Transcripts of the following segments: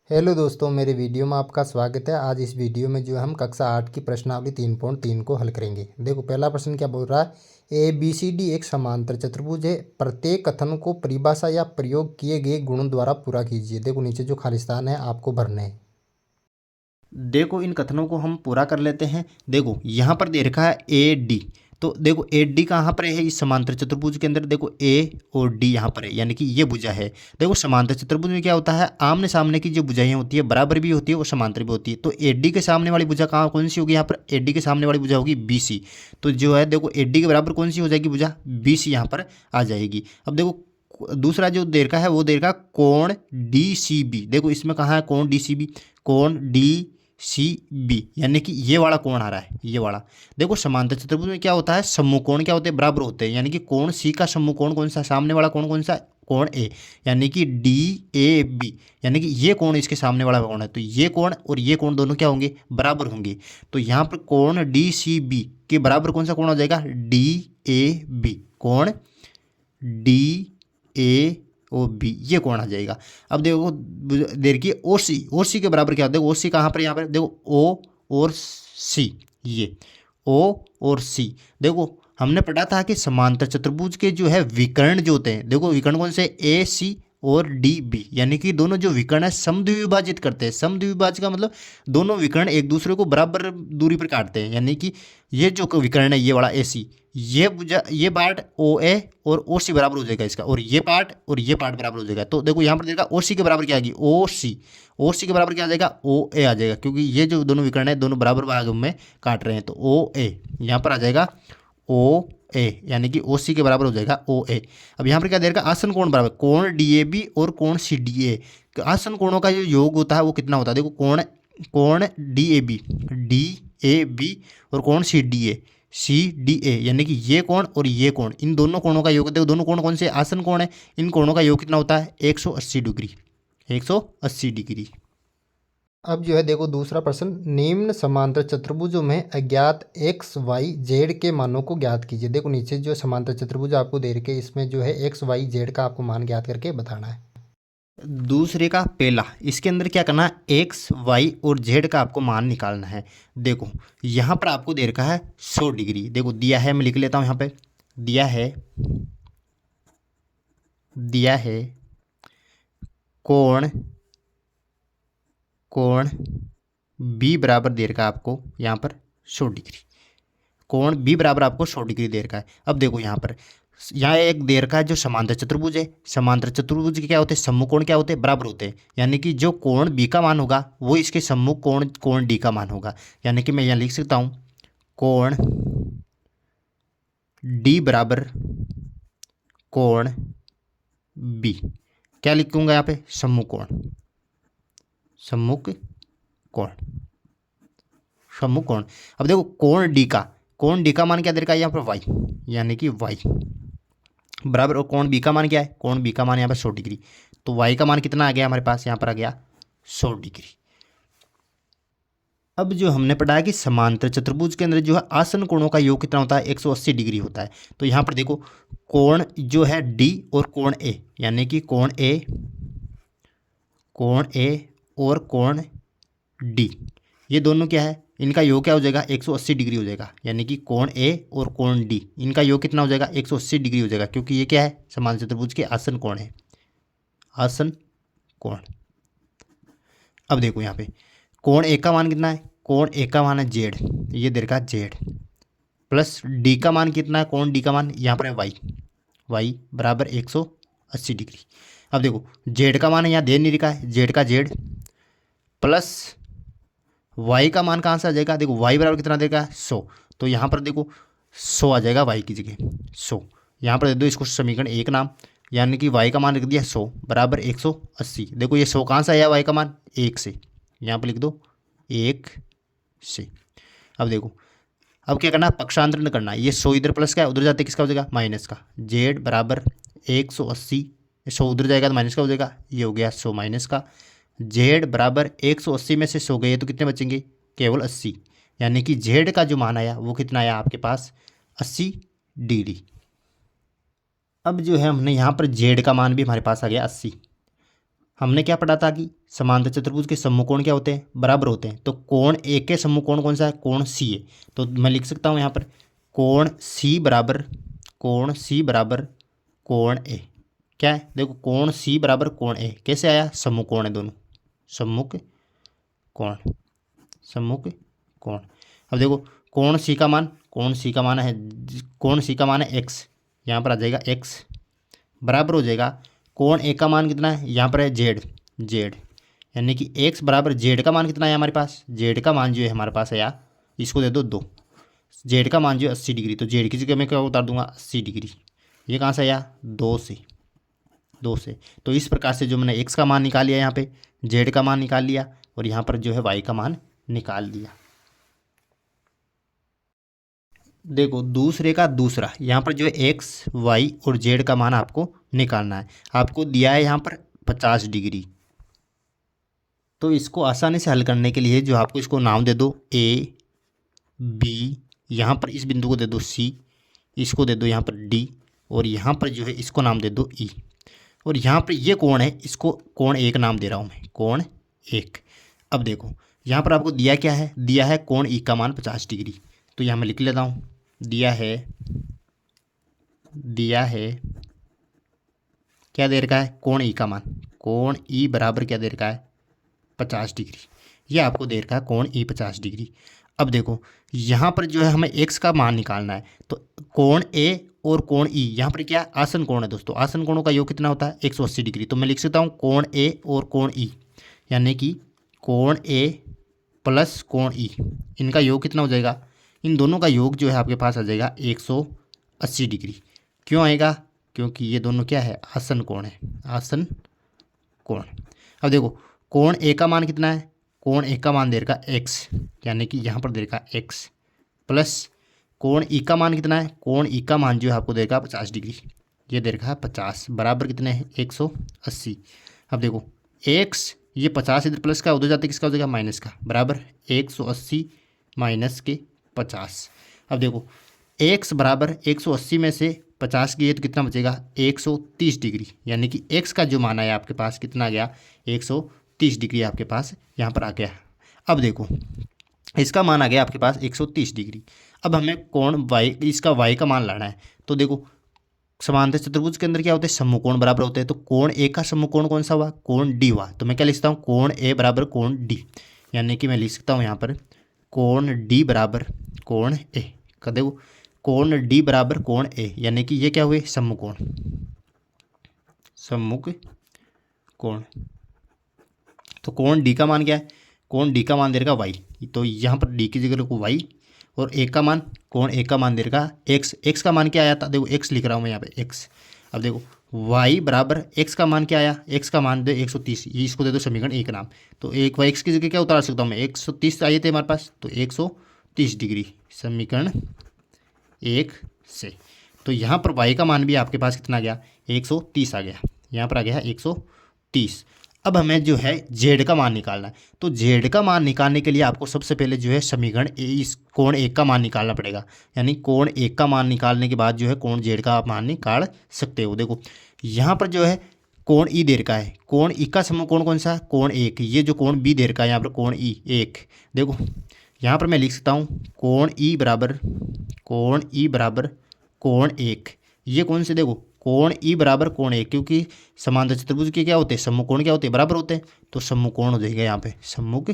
Hello दोस्तों, मेरे video में आपका स्वागत है। आज इस वीडियो में जो है हम कक्षा 8 की प्रश्नावली 3.3 को हल करेंगे। देखो, पहला प्रश्न क्या बोल रहा है। ए बी सी डी एक समांतर चतुर्भुज है। प्रत्येक कथन को परिभाषा या प्रयोग किए गए गुणों द्वारा पूरा कीजिए। देखो, नीचे जो खाली स्थान है आपको भरने हैं। देखो, इन कथनों को हम पूरा कर लेते हैं। देखो, यहाँ पर दे रखा है ए डी। तो देखो, ए डी कहाँ पर है? इस समांतर चतुर्भुज के अंदर देखो ए और डी यहाँ पर है, यानी कि ये भुजा है। देखो, समांतर चतुर्भुज में क्या होता है, आमने सामने की जो भुजाएं होती है बराबर भी होती है और समांतर भी होती है। तो ए डी के सामने वाली भुजा कहाँ कौन सी होगी? यहाँ पर ए डी के सामने वाली भुजा होगी बी सी। तो जो है देखो, ए डी के बराबर कौन सी हो जाएगी भुजा? बी सी यहाँ पर आ जाएगी। अब देखो, दूसरा जो दे रखा है वो दे रखा कोण डी सी बी। देखो, इसमें कहाँ है कोण डी सी बी? कोण डी सी बी, यानी कि ये वाला कोण आ रहा है, ये वाला। देखो, समांतर चतुर्भुज में क्या होता है, समूह कोण क्या होते हैं? बराबर होते हैं। यानी कि कोण सी का समूह कोण कौन सा? सामने वाला कोण कौन सा? कोण ए, यानी कि डी ए बी। यानी कि ये कोण इसके सामने वाला कोण है, तो ये कोण और ये कोण दोनों क्या होंगे? बराबर होंगे। तो यहाँ पर कोण डी सी बी के बराबर कौन सा कोण हो जाएगा? D A B. कोण डी ए ओ बी, ये कोण आ जाएगा। अब देखो, देखिए ओ सी के बराबर क्या होता है? देखो, ओ सी कहाँ पर? यहाँ पर देखो, ओ और सी, ये ओ और सी। देखो, हमने पढ़ा था कि समांतर चतुर्भुज के जो है विकर्ण जो होते हैं, देखो विकर्ण कौन से? ए सी और डी बी, यानी कि दोनों जो विकर्ण है समद्विभाजित करते हैं। समद्विभाजक का मतलब दोनों विकर्ण एक दूसरे को बराबर दूरी पर काटते हैं। यानी कि ये जो विकर्ण है, ये वाला ए सी, ये पार्ट ओ ए और ओ सी बराबर हो जाएगा इसका, और ये पार्ट बराबर हो जाएगा। तो देखो, यहाँ पर देखा ओ सी के बराबर क्या आएगी? ओ सी। ओ सी के बराबर क्या आ जाएगा? ओ ए आ जाएगा, क्योंकि ये जो दोनों विकर्ण है दोनों बराबर भागों में काट रहे हैं। तो ओ ए यहाँ पर आ जाएगा ओ ए, यानी कि ओ सी के बराबर हो जाएगा ओ ए। अब यहाँ पर क्या दे रखा? आसन कोण बराबर कोण डी ए बी और कोण सी डी ए। आसन कोणों का जो योग होता है वो कितना होता है? देखो, कोण कोण डी ए बी और कोण सी डी ए, यानी कि ये कोण और ये कोण, इन दोनों कोणों का योग। देखो, दोनों कोण कौन से? आसन कोण है। इन कोणों का योग कितना होता है? 180 डिग्री। 180 डिग्री। अब जो है देखो, दूसरा प्रश्न। निम्न समांतर चतुर्भुजों में अज्ञात एक्स वाई जेड के मानों को ज्ञात कीजिए। देखो, नीचे जो समांतर चतुर्भुज आपको दे रखे, इसमें जो है एक्स वाई जेड का आपको मान ज्ञात करके बताना है। दूसरे का पहला, इसके अंदर क्या करना है? एक्स वाई और जेड का आपको मान निकालना है। देखो, यहाँ पर आपको दे रखा है 100 डिग्री। देखो, दिया है, मैं लिख लेता हूँ यहाँ पे। दिया है कोण कोण बी बराबर दे रखा है आपको यहाँ पर 100 डिग्री। कोण बी बराबर आपको 100 डिग्री दे रखा है। अब देखो, यहाँ एक दे रखा है जो समांतर चतुर्भुज है। समांतर चतुर्भुज के क्या होते हैं? सम्मुख कोण क्या होते हैं? बराबर होते हैं। यानी कि जो कोण बी का मान होगा वो इसके सम्मुख कोण डी का मान होगा। यानी कि मैं यहाँ लिख सकता हूँ कोण डी बराबर कोण बी। क्या लिखूंगा यहाँ पे? सम्मुख कोण। सम्मुख कोण सम्मुख कोण। अब देखो, कोण डी का मान क्या दे रखा है यहाँ पर? वाई, यानी कि वाई बराबर, और कोण बी का मान क्या है? कोण बी का मान यहाँ पर 100 डिग्री। तो वाई का मान कितना आ गया हमारे पास? यहाँ पर आ गया 100 डिग्री। अब जो हमने पढ़ा है कि समांतर चतुर्भुज के अंदर जो है आसन कोणों का योग कितना होता है? 180 डिग्री होता है। तो यहाँ पर देखो, कोण जो है डी और कोण ए, यानी कि कोण ए और कोण डी, ये दोनों क्या है? इनका योग क्या हो जाएगा? 180 डिग्री हो जाएगा। यानी कि कोण ए और कोण डी, इनका योग कितना हो जाएगा? 180 डिग्री हो जाएगा, क्योंकि ये क्या है? समांतर चतुर्भुज के आसन कोण है। आसन कोण। अब देखो, यहाँ पे कोण ए का मान कितना है? कोण ए का मान है जेड, ये दे रखा है जेड, प्लस डी का मान कितना है? कोण डी का मान यहाँ पर है वाई बराबर 180 डिग्री। अब देखो, जेड का मान यहाँ दे नहीं रखा है, जेड का जेड, प्लस वाई का मान कहाँ से आ जाएगा? देखो, वाई बराबर कितना देगा? 100। तो यहाँ पर देखो 100 आ जाएगा वाई की जगह 100। यहाँ पर दे दो इसको समीकरण 1 नाम, यानी कि वाई का मान लिख दिया 100 बराबर 180। देखो, ये 100 कहाँ से आया? वाई का मान 1 से, यहाँ पर लिख दो 1 से। अब देखो, अब क्या करना है? पक्षांतरण करना है। ये 100 इधर प्लस का है, उधर जाते किसका हो जाएगा? माइनस का। जेड बराबर 180, 100 उधर जाएगा तो माइनस का हो जाएगा, ये हो गया 100 माइनस का। जेड बराबर 180 में से 100 गए तो कितने बचेंगे? केवल 80। यानी कि जेड का जो मान आया वो कितना आया आपके पास? 80 डिग्री। अब जो है हमने यहाँ पर जेड का मान भी हमारे पास आ गया 80। हमने क्या पढ़ा था कि समांतर चतुर्भुज के समकोण क्या होते हैं, बराबर होते हैं। तो कोण ए के समकोण कौन सा है, कोण सी है। तो मैं लिख सकता हूँ यहाँ पर कोण सी बराबर कोण ए। क्या है, देखो कोण सी बराबर कोण ए कैसे आया, समकोण है दोनों, सम्मुख कोण। अब देखो कोण सी का मान है एक्स, यहाँ पर आ जाएगा एक्स, बराबर हो जाएगा कोण ए का मान कितना है, यहाँ पर है जेड, यानी कि एक्स बराबर जेड का मान कितना है हमारे पास, जेड का मान जो है हमारे पास आया, इसको दे दो 2, जेड का मान जो है 80 डिग्री, तो जेड की जगह मैं क्या उतार दूंगा 80 डिग्री। ये कहाँ से आया, 2 से। तो इस प्रकार से जो मैंने एक्स का मान निकाल लिया, यहाँ पे जेड का मान निकाल लिया, और यहाँ पर जो है वाई का मान निकाल दिया। देखो दूसरे का दूसरा, यहाँ पर जो है एक्स वाई और जेड का मान आपको निकालना है। आपको दिया है यहाँ पर 50 डिग्री। तो इसको आसानी से हल करने के लिए जो आपको इसको नाम दे दो ए बी, यहाँ पर इस बिंदु को दे दो सी, इसको दे दो यहाँ पर डी, और यहाँ पर जो है इसको नाम दे दो ई, और यहाँ पर ये कोण है, इसको कोण एक नाम दे रहा हूँ मैं, कोण एक। अब देखो यहाँ पर आपको दिया क्या है, दिया है कोण ई का मान 50 डिग्री। तो यहाँ मैं लिख लेता हूँ, दिया है क्या दे रखा है, कोण ई का मान, कोण ई बराबर क्या दे रखा है 50 डिग्री। ये आपको दे रखा है कोण ई 50 डिग्री। अब देखो यहाँ पर जो है हमें एक्स का मान निकालना है, तो कोण ए और कोण ई यहाँ पर क्या आसन कोण है दोस्तों, आसन कोणों का योग कितना होता है 180 डिग्री। तो मैं लिख सकता हूँ कोण ए और कोण ई, यानी कि कोण ए प्लस कोण ई, इनका योग कितना हो जाएगा, इन दोनों का योग जो है आपके पास आ जाएगा 180 डिग्री। क्यों आएगा, क्योंकि ये दोनों क्या है, आसन कोण है, आसन कोण। अब देखो कोण ए का मान कितना है, कोण ए का मान दे रखा एक्स, यानी कि यहाँ पर दे रखा एक्स, प्लस कोण ई का मान कितना है, कोण ई का मान जो है आपको दे रखा 50 डिग्री, ये दे रखा है 50, बराबर कितने हैं 180। अब देखो एक्स, ये 50 इधर प्लस का उधर जाते किसका हो जाएगा, माइनस का, बराबर 180 माइनस के 50। अब देखो एक्स बराबर 180 में से 50 की है तो कितना बचेगा 130 डिग्री, यानी कि एक्स का जो मान आया आपके पास कितना आ गया 130 डिग्री आपके पास यहाँ पर आ गया। अब देखो इसका मान आ गया आपके पास 130 डिग्री। अब हमें कोण वाई, इसका वाई का मान लाना है। तो देखो समांतर चतुर्भुज के अंदर क्या होते हैं, समकोण बराबर होते हैं। तो कोण ए का समकोण कौन सा हुआ, कोण डी हुआ। तो मैं क्या लिख सकता हूँ, कोण ए बराबर कोण डी, यानी कि मैं लिख सकता हूँ यहाँ पर कोण डी बराबर कोण ए। कर देखो कोण डी बराबर कोण ए, यानी कि ये क्या हुए सम्मुख कोण। तो कोण डी का मान क्या है, कोण डी का मान दे रखा वाई, तो यहाँ पर डी की जगह को वाई, और ए का मान, कोण ए का मान दे रखा एक्स। एक्स का मान क्या आया था, देखो एक्स लिख रहा हूँ मैं यहाँ पे एक्स। अब देखो वाई बराबर एक्स का मान क्या आया, एक्स का मान दे 130, ये इसको दे दो समीकरण एक नाम। तो एक वाई एक्स की जगह क्या उतार सकता हूँ मैं, 130 आए थे हमारे पास, तो 130 डिग्री समीकरण एक से। तो यहाँ पर वाई का मान भी आपके पास कितना आ गया 130 आ गया, यहाँ पर आ गया 130। अब हमें जो है जेड का मान निकालना है। तो जेड का मान निकालने के लिए आपको सबसे पहले जो है समीकरण इस कोण एक का मान निकालना पड़ेगा, यानी कोण एक का मान निकालने के बाद जो है कोण जेड का मान निकाल सकते हो। देखो यहाँ पर जो है कोण ई दे रखा है, कोण ई का समकोण कौन सा, कोण एक। ये जो कोण बी दे रखा है यहाँ पर कोण ई एक। देखो यहाँ पर मैं लिख सकता हूँ कोण ई बराबर कोण एक। ये कौन से, देखो कोण ई बराबर कोण एक, क्योंकि समांतर चतुर्भुज के क्या होते हैं, समकोण क्या होते हैं, बराबर होते हैं। तो समकोण हो जाएगा यहाँ पे सम्मुख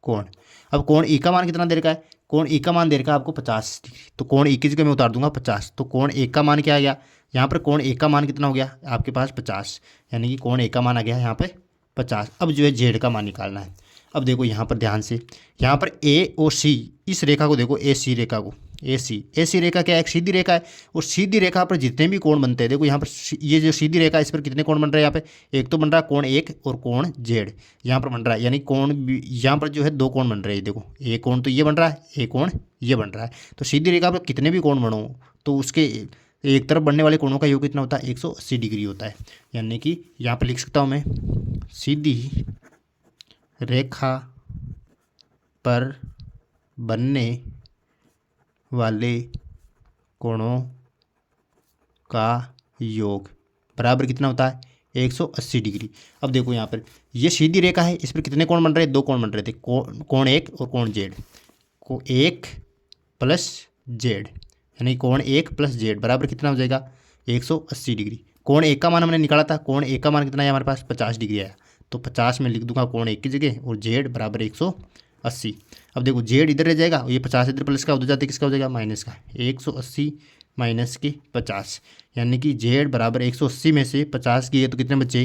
कोण। अब कोण ई का मान कितना दे रखा है, कोण ई का मान दे रखा है आपको 50 डिग्री। तो कोण ई की जगह मैं उतार दूंगा 50। तो कोण एक का मान क्या आ गया, यहाँ पर कोण एक का मान कितना हो गया आपके पास 50, यानी कि कोण एक का मान आ गया यहाँ पे 50। अब जो है जेड का मान निकालना है। अब देखो यहाँ पर ध्यान से, यहाँ पर ए और सी, इस रेखा को देखो, ए सी रेखा को, ए सी रेखा क्या है, एक सीधी रेखा है। और सीधी रेखा पर जितने भी कोण बनते हैं, देखो यहाँ पर ये जो सीधी रेखा है इस पर कितने कोण बन रहे हैं यहाँ पे, एक तो बन रहा है कोण एक और कोण जेड यहाँ पर बन रहा है, यानी कोण यहाँ पर जो है दो कोण बन रहे हैं। देखो एक कोण तो ये बन रहा है, एक कोण ये बन रहा है। तो सीधी रेखा पर कितने भी कोण बनो तो उसके एक तरफ बनने वाले कोणों का योग कितना होता है 180 डिग्री होता है। यानी कि यहाँ पर लिख सकता हूँ मैं सीधी रेखा पर बनने वाले कोणों का योग बराबर कितना होता है 180 डिग्री। अब देखो यहाँ पर ये सीधी रेखा है, इस पर कितने कोण बन रहे हैं, 2 कोण बन रहे थे, कोण 1 और कोण जेड, को 1 प्लस जेड, यानी कोण 1 प्लस जेड बराबर कितना हो जाएगा 180 डिग्री। कोण 1 का मान हमने निकाला था, कोण 1 का मान कितना आया हमारे पास 50 डिग्री आया, तो 50 में लिख दूंगा कोण 1 की जगह और जेड बराबर 180। अब देखो जेड इधर रह जाएगा, ये 50 इधर प्लस का उधर जाते किसका हो जाएगा माइनस का, 180 माइनस के 50, यानी कि जेड बराबर 180 में से 50 किए तो कितने बचे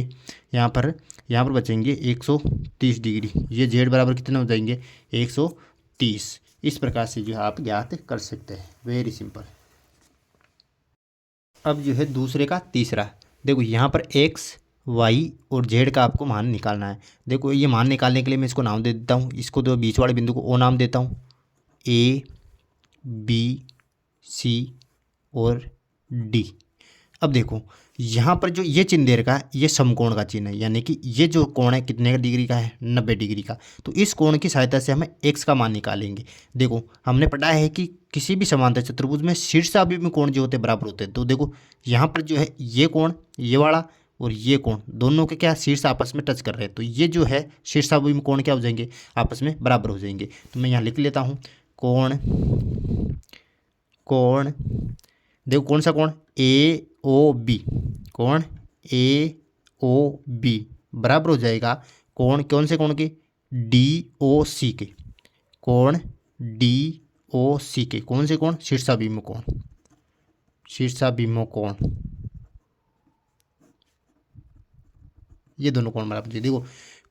यहाँ पर बचेंगे 130 डिग्री। ये जेड बराबर कितने हो जाएंगे 130। इस प्रकार से जो है आप ज्ञात कर सकते हैं, वेरी सिंपल। अब जो है दूसरे का तीसरा, देखो यहाँ पर एक्स वाई और जेड का आपको मान निकालना है। देखो ये मान निकालने के लिए मैं इसको नाम दे देता हूँ, इसको तो बीच वाले बिंदु को ओ नाम देता हूँ, ए बी सी और डी। अब देखो यहाँ पर जो ये चिन्ह दे रखा है ये समकोण का चिन्ह है, यानी कि ये जो कोण है कितने डिग्री का है 90 डिग्री का। तो इस कोण की सहायता से हमें x का मान निकालेंगे। देखो हमने पढ़ा है कि किसी भी समांतर चतुर्भुज में शीर्षाभिमुख कोण जो होते हैं बराबर होते हैं। तो देखो यहाँ पर जो है ये कोण ये वाला और ये कोण दोनों के क्या शीर्ष आपस में टच कर रहे हैं, तो ये जो है शीर्षाभिमुख कोण क्या हो जाएंगे आपस में बराबर हो जाएंगे। तो मैं यहाँ लिख लेता हूँ कोण देखो कौन सा कोण ए ओ बी, कोण ए ओ बी बराबर हो जाएगा कोण कौन से कोण के डी ओ सी के, कोण डी ओ सी के कौन से कोण शीर्षाभिमुख कोण, ये दोनों कोण बराबर है। देखो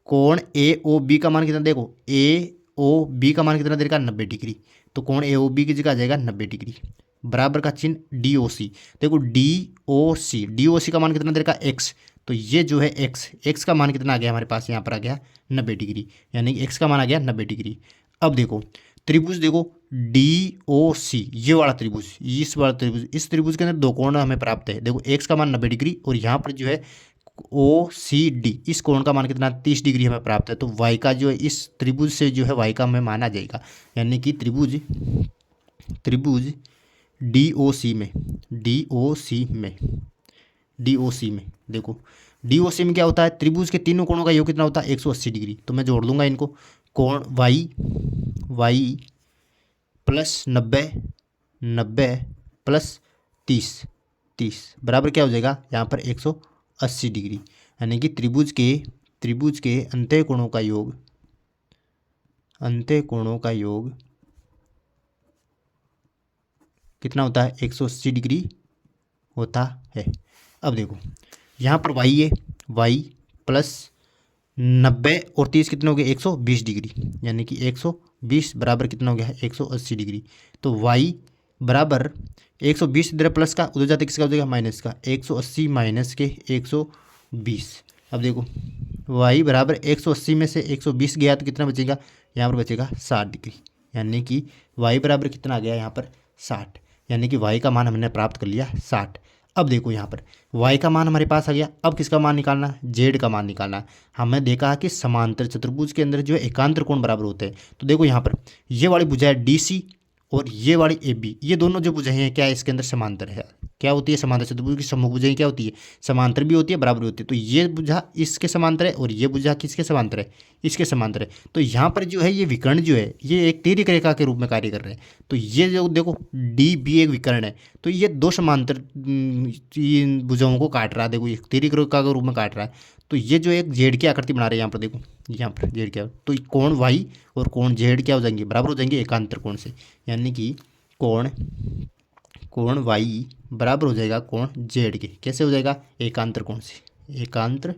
कोण ए ओ बी का मान कितना, देखो ए ओ बी का मान कितना दे रखा 90 डिग्री, तो कोण ए ओ बी की जगह आ जाएगा 90 डिग्री बराबर का चिन्ह डी ओ सी। देखो डी ओ सी का मान कितना दे रखा एक्स, तो ये जो है एक्स का मान कितना आ गया हमारे पास यहाँ पर आ गया 90 डिग्री, यानी कि एक्स का मान आ गया 90 डिग्री। अब देखो त्रिभुज देखो डी ओ सी, ये वाला त्रिभुज इस त्रिभुज के अंदर दो कोण हमें प्राप्त है। देखो एक्स का मान 90 डिग्री और यहाँ पर जो है ओ सी डी इस कोण का मान कितना 30 डिग्री हमें प्राप्त है। तो वाई का जो है इस त्रिभुज से जो है वाई का हमें माना जाएगा, यानी कि त्रिभुज डी ओ सी में देखो डी ओ सी में क्या होता है, त्रिभुज के तीनों कोणों का योग कितना होता है 180 डिग्री। तो मैं जोड़ दूंगा इनको, कोण वाई प्लस 90 प्लस 30 बराबर क्या हो जाएगा यहाँ पर 180 डिग्री, यानी कि त्रिभुज के अंत्य कोणों का योग कितना होता है 180 डिग्री होता है। अब देखो यहाँ पर y है, y प्लस 90 और 30 कितने हो गए 120 डिग्री, यानी कि 120 बराबर कितना हो गया है 180 डिग्री। तो y बराबर 120 इधर प्लस का उधर जाते किसका हो जाएगा माइनस का, 180 माइनस के 120। अब देखो y बराबर 180 में से 120 गया तो कितना बचेगा, यहाँ पर बचेगा 60 डिग्री, यानी कि y बराबर कितना आ गया यहाँ पर 60, यानी कि y का मान हमने प्राप्त कर लिया 60। अब देखो यहाँ पर y का मान हमारे पास आ गया, अब किसका मान निकालना है z का मान निकालना है। हमें देखा है कि समांतर चतुर्भुज के अंदर जो है एकांतर कोण बराबर होते हैं। तो देखो यहाँ पर ये वाली भुजा है डी सी और ये वाली ए बी, ये दोनों जो भुजाएं हैं क्या इसके अंदर समांतर है, क्या होती है समांतर चतुर्भुज की सम्मुख भुजाएं क्या होती है समांतर भी होती है बराबर भी होती है। तो ये भुजा इसके समांतर है और ये भुजा किसके समांतर है इसके समांतर है। तो यहाँ पर जो है ये विकर्ण जो है ये एक तिर्यक रेखा के रूप में कार्य कर रहे हैं। तो ये जो देखो डी बी एक विकर्ण है, तो ये दो समांतर भुजाओं को काट रहा है, देखो ये तिर्यक रेखा के रूप में काट रहा है। तो ये जो एक जेड की आकृति बना रहे हैं यहाँ पर देखो, यहाँ पर जेड क्या, तो कोण वाई और कोण जेड क्या हो जाएंगे बराबर हो जाएंगे एकांतर कोण से, यानी कि कोण वाई बराबर हो जाएगा कोण जेड के, कैसे हो जाएगा एकांतर कोण से, एकांतर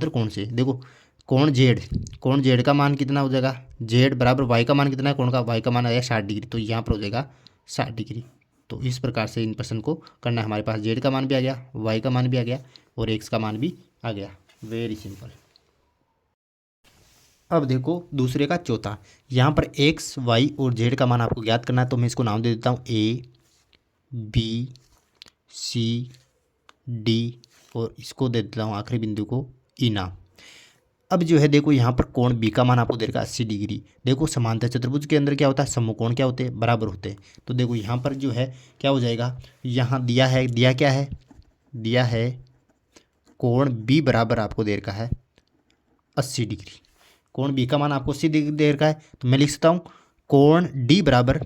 कोण से। देखो कोण जेड का मान कितना हो जाएगा, जेड बराबर वाई का मान कितना है कोण का, वाई का मान आया 60 डिग्री, तो यहाँ पर हो जाएगा 60 डिग्री। तो इस प्रकार से इन प्रश्न को करना है। हमारे पास जेड का मान भी आ गया, वाई का मान भी आ गया और एक्स का मान भी आ गया, वेरी सिंपल। अब देखो दूसरे का चौथा, यहाँ पर एक्स वाई और जेड का मान आपको ज्ञात करना है। तो मैं इसको नाम दे देता हूँ ए बी सी डी और इसको दे देता हूँ आखिरी बिंदु को ई नाम। अब जो है देखो यहाँ पर कोण बी का मान आपको दे रखा 80 डिग्री। देखो समांतर चतुर्भुज के अंदर क्या होता है समकोण क्या होते हैं बराबर होते हैं। तो देखो यहाँ पर जो है क्या हो जाएगा, यहाँ दिया क्या है दिया है कोण बी बराबर आपको दे रखा है 80 डिग्री। कोण बी का मान आपको 80 डिग्री दे रखा है, तो मैं लिख सकता हूँ कोण डी बराबर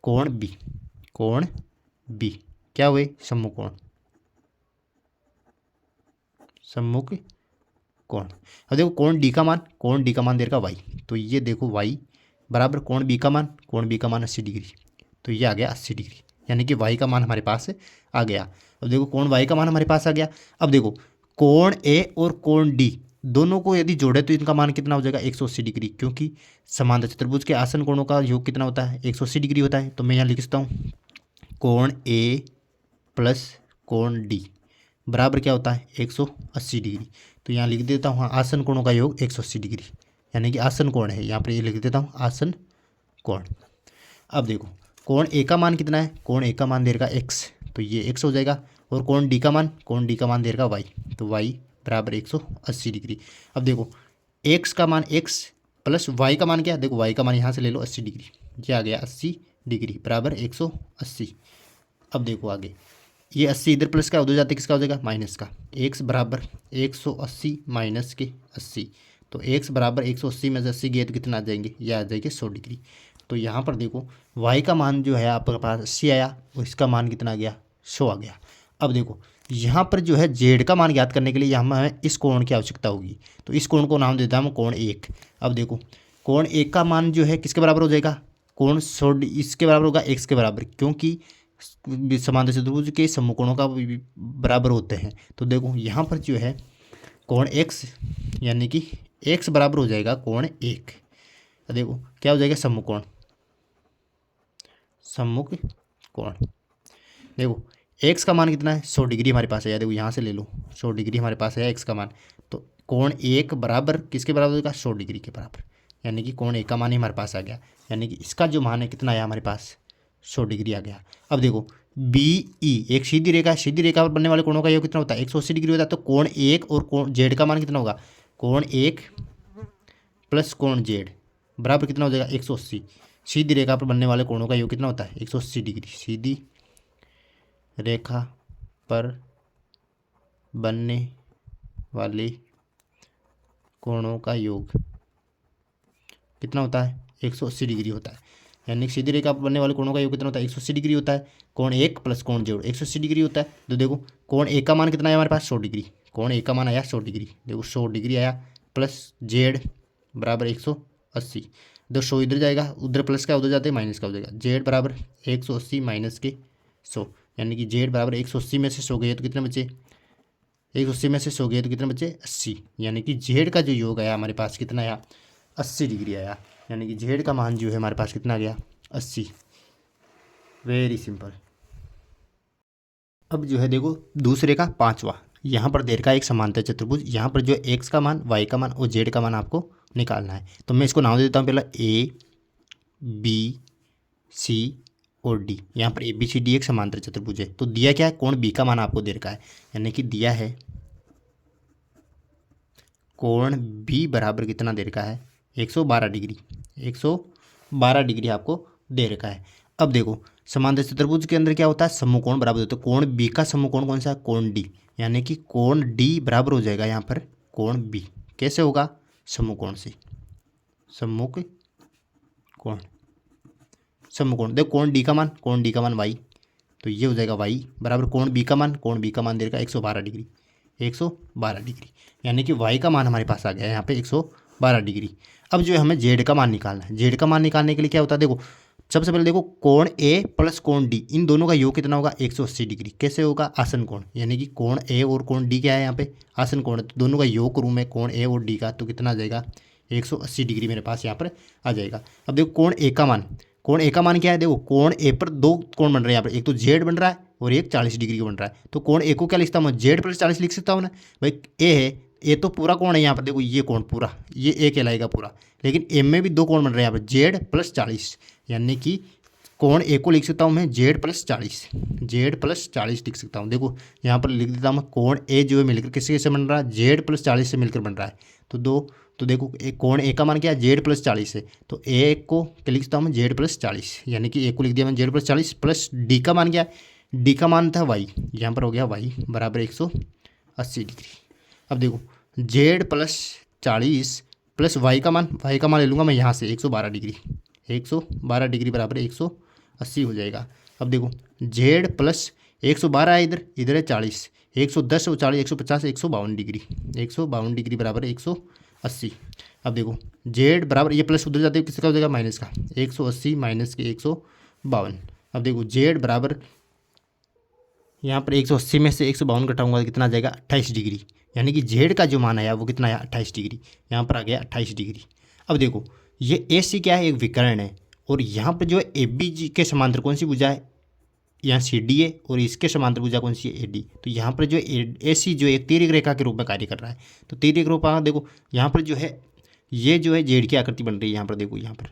कोण बी क्या हुए सम्मुख कोण। अब देखो कोण डी का मान दे रखा वाई, तो ये देखो वाई बराबर कोण बी का मान 80 डिग्री, तो ये आ गया 80 डिग्री, यानी कि वाई का मान हमारे पास आ गया। अब देखो कोण वाई का मान हमारे पास आ गया। अब देखो कोण ए और कोण डी दोनों को यदि जोड़े तो इनका मान कितना हो जाएगा 180 डिग्री, क्योंकि समांतर चतुर्भुज के आसन कोणों का योग कितना होता है 180 डिग्री होता है। तो मैं यहाँ लिख सकता हूँ कोण ए प्लस कोण डी बराबर क्या होता है 180 डिग्री। तो यहाँ लिख देता हूँ आसन कोणों का योग 180 डिग्री, यानी कि आसन कोण है, यहाँ पर ये लिख देता हूँ आसन कोण। अब देखो कोण ए का मान कितना है, कोण ए का मान दे रखा x, तो ये x हो जाएगा, और कोण डी का मान दे रखा y, तो y बराबर 180 डिग्री। अब देखो x का मान x प्लस y का मान क्या, देखो y का मान यहाँ से ले लो 80 डिग्री, ये आ गया 80 डिग्री बराबर 180। अब देखो आगे ये 80 इधर प्लस का उधर जाते किसका हो जाएगा माइनस का, x बराबर 180 माइनस के 80, तो x बराबर 180 में से 80 गए तो कितना आ जाएंगे, ये आ जाएंगे 100 डिग्री। तो यहाँ पर देखो y का मान जो है आपके पास 80 आया और इसका मान कितना आ गया 100 आ गया। अब देखो यहाँ पर जो है z का मान ज्ञात करने के लिए यहाँ हमें इस कोण की आवश्यकता होगी, तो इस कोण को नाम देता हूँ कोण 1। अब देखो कोण 1 का मान जो है किसके बराबर हो जाएगा, कोण 100 इसके बराबर होगा x के बराबर, क्योंकि समांतर चतुर्भुज के समकोणों का बराबर होते हैं। तो देखो यहाँ पर जो है कोण x यानी कि x बराबर हो जाएगा कोण 1। देखो क्या हो जाएगा सम्मुख कोण। देखो x का मान कितना है 100 डिग्री हमारे पास है, देखो यहाँ से ले लो 100 डिग्री हमारे पास है x का मान, तो कोण 1 बराबर किसके बराबर होगा 100 डिग्री के बराबर, यानी कि कोण 1 का मान ही हमारे पास आ गया, यानी कि इसका जो मान है कितना आया हमारे पास 100 डिग्री आ गया। अब देखो बी ई एक सीधी रेखा पर बनने वाले कोणों का योग कितना होता है 180 डिग्री होता है, तो कोण 1 और कोण जेड का मान कितना होगा, कोण 1 प्लस कोण जेड बराबर कितना हो जाएगा 180। सीधी रेखा पर बनने वाले कोणों का योग कितना होता है 180 डिग्री, सीधी रेखा पर बनने वाले कोणों का योग कितना होता है 180 डिग्री होता है, यानी कि सीधी रेखा पर बनने वाले कोणों का योग कितना होता है 180 डिग्री होता है। कोण 1 प्लस कोण जेड 180 डिग्री होता है। तो देखो कोण 1 का मान कितना है हमारे पास 100 डिग्री, कोण 1 का मान आया 100 डिग्री, देखो 100 डिग्री आया प्लस जेड बराबर 180, इधर 100 इधर जाएगा, उधर प्लस का उधर जाते माइनस का हो जाएगा, जेड बराबर 180 माइनस के 100, यानी कि जेड बराबर 180 में से 100 गए तो कितने बचे 180 में से 100 गए तो कितने बचे 80, यानी कि जेड का जो योग आया हमारे पास कितना आया 80 डिग्री आया, यानी कि जेड का मान जो है हमारे पास कितना आ गया 80। Very simple. अब जो है देखो दूसरे का पांचवा, यहाँ पर दे रखा है एक समांतर चतुर्भुज, यहाँ पर जो x का मान y का मान और z का मान आपको निकालना है। तो मैं इसको नाम दे देता हूँ पहला a b c और d। यहाँ पर a b c d एक समांतर चतुर्भुज है, तो दिया क्या है कोण b का मान आपको दे रखा है, यानी कि दिया है कोण b बराबर कितना दे रखा है 112 डिग्री, 112 डिग्री आपको दे रखा है। अब देखो समांतर चतुर्भुज के अंदर क्या होता है समकोण बराबर होता है, तो कोण बी का समकोण कौन सा है कोण डी, यानी कि कोण डी बराबर हो जाएगा यहाँ पर कोण बी, कैसे होगा समकोण से, सम्मुख कोण देखो कोण डी का मान वाई, तो ये हो जाएगा वाई बराबर कोण बी का मान देगा 112 डिग्री, 112 डिग्री, यानी कि वाई का मान हमारे पास आ गया यहाँ पे 112 डिग्री। अब जो है हमें जेड का मान निकालना है, जेड का मान निकालने के लिए क्या होता है देखो सबसे पहले देखो कोण ए प्लस कोण डी इन दोनों का योग कितना होगा 180 डिग्री, कैसे होगा आसन कोण, यानी कि कोण ए और कोण डी क्या है यहाँ पे आसन कोण, तो दोनों का योग करूँ मैं कोण ए और डी का तो कितना आ जाएगा 180 डिग्री मेरे पास यहाँ पर आ जाएगा। अब देखो कोण ए का मान क्या है, देखो कोण ए पर दो कोण बन रहे हैं यहाँ पर, एक तो जेड बन रहा है और एक 40 डिग्री का बन रहा है, तो कोण ए को क्या लिखता हूँ मैं जेड प्लस 40 लिख सकता हूँ ना भाई, ए है ए तो पूरा कोण है यहाँ पर, देखो ये कोण पूरा ये ए कहलाएगा पूरा, लेकिन एम में भी दो कोण बन रहे हैं यहाँ पर जेड प्लस 40, यानी कि कोण ए को लिख सकता हूँ मैं जेड प्लस 40 लिख सकता हूँ। देखो यहाँ पर लिख देता हूँ मैं कोण ए जो है मिलकर किससे से बन रहा है जेड प्लस 40 से मिलकर बन रहा है, तो देखो कोण ए का मान क्या है जेड प्लस 40 है, तो ए को क्या लिख सकता हूँ मैं जेड प्लस 40, यानी कि ए को लिख दिया मैंने जेड प्लस 40 प्लस डी का मान क्या है डी का मान था वाई, यहाँ पर हो गया वाई बराबर 180 डिग्री। अब देखो जेड प्लस 40 प्लस वाई का मान ले लूँगा मैं यहाँ से 112 डिग्री, 112 डिग्री बराबर 180 हो जाएगा। अब देखो जेड प्लस 112 है, इधर है 40, 110 और 40 150 152 डिग्री, 152 डिग्री बराबर 180। अब देखो जेड बराबर ये प्लस उधर जाते हुए किसका हो जाएगा माइनस का, 180 माइनस के 152। अब देखो जेड बराबर यहाँ पर 180 में से 152 घटाऊंगा तो कितना आ जाएगा 28 डिग्री, यानी कि जेड का जो मान आया वो कितना आया 28 डिग्री, यहाँ पर आ गया 28 डिग्री। अब देखो ये ए सी क्या है, एक विकर्ण है, और यहाँ पर जो है ए बी जी के समांतर कौन सी भुजा है, यहाँ सी डी है, और इसके समांतर भुजा कौन सी है ए डी। तो यहाँ पर जो ए सी जो एक तिर्यक रेखा के रूप में कार्य कर रहा है, तो तिर्यक रेखा देखो यहाँ पर जो है ये जो है जेड की आकृति बन रही है, यहाँ पर देखो यहाँ पर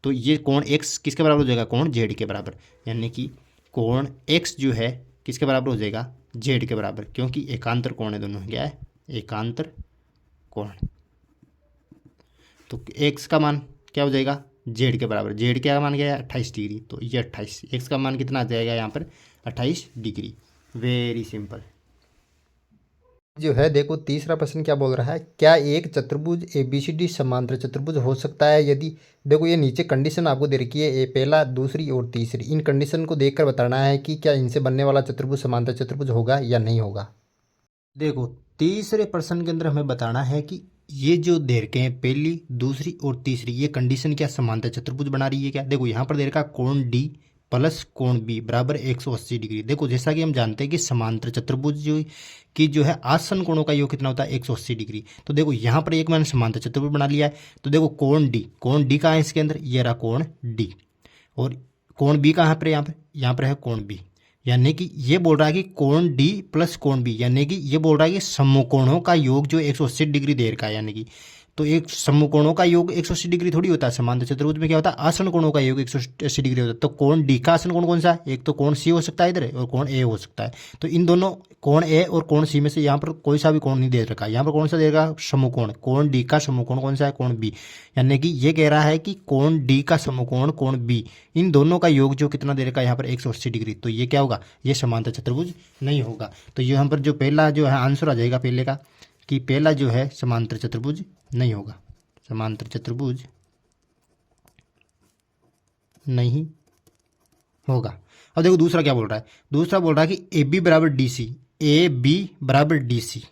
तो ये कोण एक्स किसके बराबर हो जाएगा, कोण जेड के बराबर, यानी कि कोण एक्स जो है किसके बराबर हो जाएगा, जेड के बराबर, क्योंकि एकांतर कोण है दोनों, क्या है एकांतर कोण। तो एक्स का मान क्या हो जाएगा जेड के बराबर, जेड का मान क्या है 28 डिग्री, तो ये 28, एक्स का मान कितना आ जाएगा यहाँ पर 28 डिग्री। Very simple. जो है देखो तीसरा प्रश्न क्या बोल रहा है, क्या एक चतुर्भुज ABCD समांतर चतुर्भुज हो सकता है यदि, देखो ये नीचे कंडीशन आपको दे रखी है, पहला दूसरी और तीसरी, इन कंडीशन को देखकर बताना है कि क्या इनसे बनने वाला चतुर्भुज समांतर चतुर्भुज होगा या नहीं होगा। देखो तीसरे प्रश्न के अंदर हमें बताना है कि ये जो दे रखे हैं पहली दूसरी और तीसरी, ये कंडीशन क्या समांतर चतुर्भुज बना रही है क्या। देखो यहाँ पर दे रखा कोण डी प्लस कोण बी बराबर 180 डिग्री। देखो जैसा कि हम जानते हैं कि समांतर चतुर्भुज जो है आसन कोणों का योग कितना होता है 180 डिग्री। तो देखो यहाँ पर एक मैंने समांतर चतुर्भुज बना लिया है, तो देखो कोण डी कहाँ है इसके अंदर, ये रहा कोण डी, और कोण बी कहाँ पर, यहाँ पर है कोण बी, यानी कि ये बोल रहा है कि कोण डी प्लस कोण बी, यानी कि ये बोल रहा है कि समकोणों का योग जो 180 डिग्री दे रखा है, यानी कि तो एक समकोणों का योग 180 डिग्री थोड़ी होता है, समांतर चतुर्भुज में क्या होता है आसन कोणों का योग 180 डिग्री होता है। तो कोण डी का आसन कोण कौन सा है, एक तो कोण सी हो सकता है इधर और कोण ए हो सकता है। तो इन दोनों कोण ए और कोण सी में से यहाँ पर कोई सा भी कोण नहीं दे रखा, यहाँ पर कौन सा दे रखा समकोण, कोण डी का समकोण कौन सा है कोण बी, यानी कि ये कह रहा है कि कोण डी का समकोण कोण बी, इन दोनों का योग जो कितना दे रखा है यहाँ पर 180 डिग्री, तो ये क्या होगा, ये समांतर चतुर्भुज नहीं होगा। तो ये यहाँ पर जो पहला जो है आंसर आ जाएगा पहले का, कि पहला जो है समांतर चतुर्भुज नहीं होगा, समांतर चतुर्भुज नहीं होगा। अब देखो दूसरा क्या बोल रहा है, दूसरा बोल रहा है कि ए बी बराबर डी सी, ए बी बराबर डी सी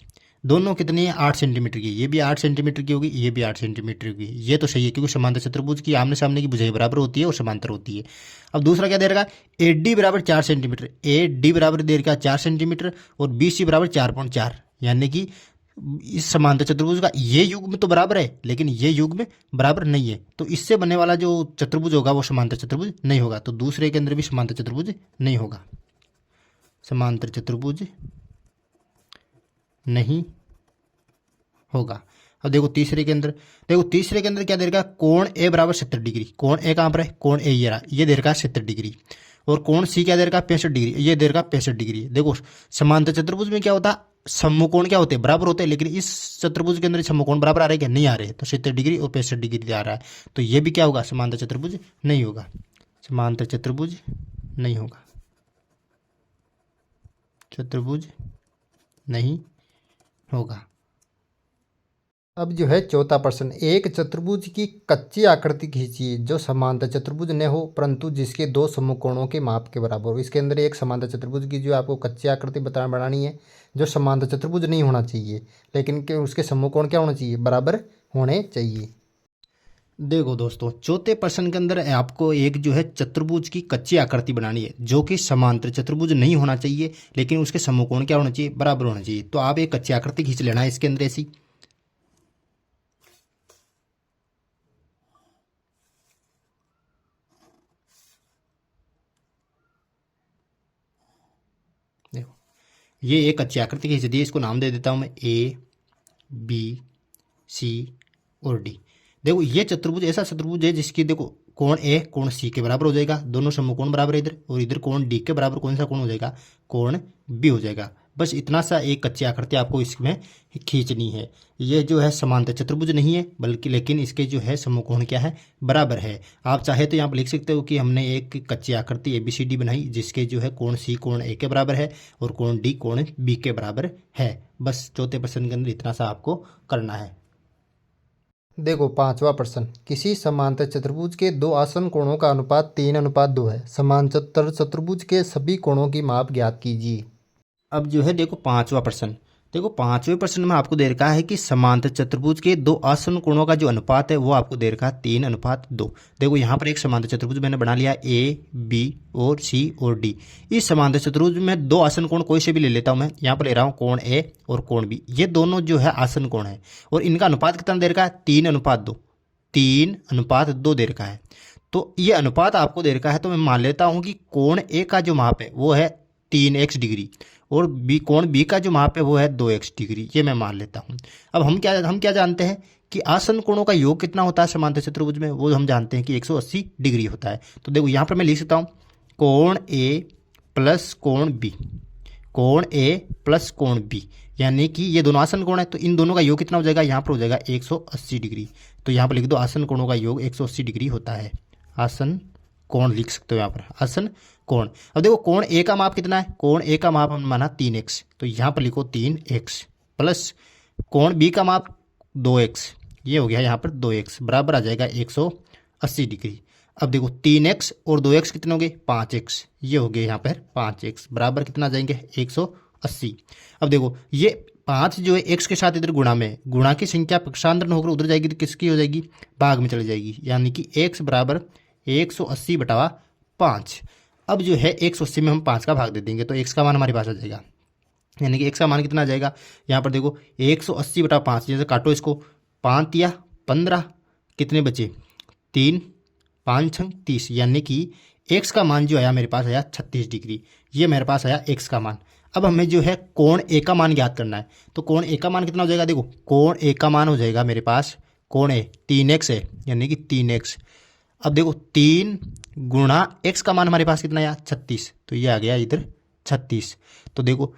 दोनों कितनी है 8 सेंटीमीटर की, ये भी 8 सेंटीमीटर की होगी, ये भी 8 सेंटीमीटर की, ये तो सही है क्योंकि समांतर चतुर्भुज की आमने सामने की भुजाएं बराबर होती है और समांतर होती है। अब दूसरा क्या दे रखा है, ए डी बराबर 4 सेंटीमीटर, ए डी बराबर दे रखा 4 सेंटीमीटर और बी सी बराबर 4.4, यानी कि इस समांतर चतुर्भुज का ये युग्म तो बराबर है लेकिन ये युग्म बराबर नहीं है, तो इससे बनने वाला जो चतुर्भुज होगा वो समांतर चतुर्भुज नहीं होगा। तो दूसरे के अंदर भी समांतर चतुर्भुज नहीं होगा, समांतर चतुर्भुज नहीं होगा। अब देखो तीसरे के अंदर, देखो तीसरे के अंदर क्या दे रखा है, कोण ए बराबर 70 डिग्री, कोण ए कहाँ पर है, कोण ए ये रहा, ये दे रखा है 70 डिग्री, और कोण सी क्या दे रखा है 65 डिग्री, ये दे रखा है 65 डिग्री। देखो समांतर चतुर्भुज में क्या होता है, समकोण क्या होते हैं बराबर होते हैं, लेकिन इस चतुर्भुज के अंदर समकोण बराबर आ रहे हैं क्या, नहीं आ रहे, तो 70 डिग्री और 65 डिग्री आ रहा है, तो ये भी क्या होगा समांतर चतुर्भुज नहीं होगा, समांतर चतुर्भुज नहीं होगा, चतुर्भुज नहीं होगा। अब जो है चौथा प्रश्न, एक चतुर्भुज की कच्ची आकृति खींचिए जो समांतर चतुर्भुज न हो परंतु जिसके दो समकोणों के माप के बराबर हो। इसके अंदर एक समांतर चतुर्भुज की जो आपको कच्ची आकृति बनानी है जो समांतर चतुर्भुज नहीं होना चाहिए, लेकिन कि उसके समकोण क्या होना चाहिए, बराबर होने चाहिए। देखो दोस्तों चौथे प्रश्न के अंदर आपको एक जो है चतुर्भुज की कच्ची आकृति बनानी है जो कि समांतर चतुर्भुज नहीं होना चाहिए लेकिन उसके समकोण क्या होना चाहिए, बराबर होना चाहिए। तो आप एक कच्ची आकृति खींच लेना है इसके अंदर ऐसी, देखो ये एक अच्छी आकृति खींच दी है, इसको नाम दे देता हूं मैं ए बी सी और डी। देखो ये चतुर्भुज ऐसा चतुर्भुज है जिसकी देखो कोण ए कोण सी के बराबर हो जाएगा, दोनों समकोण बराबर है इधर, और इधर कोण डी के बराबर कौन सा कोण हो जाएगा, कोण बी हो जाएगा। बस इतना सा एक कच्ची आकृति आपको इसमें खींचनी है। ये जो है समांतर चतुर्भुज नहीं है, बल्कि लेकिन इसके जो है समकोण क्या है, बराबर है। आप चाहे तो यहाँ पर लिख सकते हो कि हमने एक कच्ची आकृति ABCD बनाई जिसके जो है कोण C कोण A के बराबर है और कोण D कोण B के बराबर है। बस चौथे प्रश्न के अंदर इतना सा आपको करना है। देखो 5वां प्रश्न, किसी समांतर चतुर्भुज के दो आसन कोणों का अनुपात 3:2 है। समांतर चतुर्भुज के सभी कोणों की माप ज्ञात कीजिए। अब जो है देखो 5वां प्रश्न, देखो 5वें प्रश्न में आपको दे रखा है कि समांतर चतुर्भुज के दो आसन कोणों का जो अनुपात है वो आपको दे रखा है 3:2। देखो यहाँ पर एक समांतर चतुर्भुज मैंने बना लिया A, B और C और D। इस समांतर चतुर्भुज में दो आसन कोण कोई से भी ले लेता हूँ मैं। यहाँ पर ले रहा हूँ कोण A और कोण B, ये दोनों जो है आसन कोण है और इनका अनुपात कितना दे रखा है, 3:2। 3:2 दे रखा है। तो ये अनुपात आपको दे रखा है, तो मैं मान लेता हूँ कि कोण A का जो माप है वो है 3x डिग्री और कोण B का जो माप है वो है 2x डिग्री, ये मैं मान लेता हूँ। अब हम क्या जानते हैं कि आसन कोणों का योग कितना होता है समांतर चतुर्भुज में, वो हम जानते हैं कि 180 डिग्री होता है। तो देखो यहाँ पर मैं लिख सकता हूँ कोण A प्लस कोण B, कोण A प्लस कोण B, यानी कि ये दोनों आसन कोण है, तो इन दोनों का योग कितना हो जाएगा, यहाँ पर हो जाएगा 180 डिग्री। तो यहाँ पर लिख दो आसन कोणों का योग 180 डिग्री होता है। आसन कोण लिख सकते हो यहाँ पर, आसन कोण। अब देखो कोण A का माप कितना है, कोण A का माप हमने माना 3x, तो यहाँ पर लिखो 3x प्लस कोण B का माप 2x, ये हो गया यहाँ पर 2x बराबर आ जाएगा 180 डिग्री। अब देखो 3x और 2x कितने हो गए, 5x, ये हो गए यहाँ पर 5x बराबर कितना आ जाएंगे 180। अब देखो ये 5 जो है x के साथ इधर गुणा में, गुणा की संख्या पक्षांतर होकर उधर जाएगी तो किसकी हो जाएगी, भाग में चली जाएगी, यानी कि x बराबर 180/5। अब जो है 180 में हम 5 का भाग दे देंगे तो x का मान हमारे पास आ जाएगा, यानी कि x का मान कितना आ जाएगा, यहाँ पर देखो 180/5, जैसे काटो इसको, 5 या 15, कितने बचे 3, 5 छंग 30, यानी कि x का मान जो आया मेरे पास आया 36 डिग्री, ये मेरे पास आया x का मान। अब हमें जो है कोण A का मान ज्ञात करना है, तो कोण A का मान कितना हो जाएगा, देखो कोण A का मान हो जाएगा मेरे पास, कोण A 3x है, यानी कि 3x। अब देखो 3 गुणा x का मान हमारे पास कितना आया 36, तो ये आ गया इधर 36। तो देखो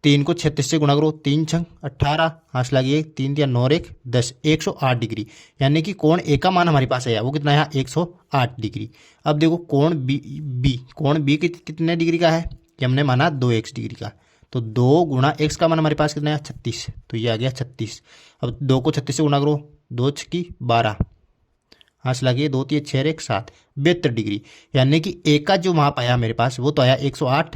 3 को 36 से गुणा करो, 3 छंग 18, हाथ लागिए 3 या 9 1 10, 108 डिग्री, यानी कि कोण A का मान हमारे पास आया वो कितना आया 108 डिग्री। अब देखो कोण B कितने डिग्री का है, कि हमने माना 2x डिग्री का, तो 2 गुणा x का मान हमारे पास कितना है 36, तो ये आ गया 36। अब 2 को 36 से गुणा करो, 2 छकी 12, हाथ लागिए 2 3 6 1 7, 72 डिग्री, यानी कि A का जो माप आया मेरे पास वो तो आया 108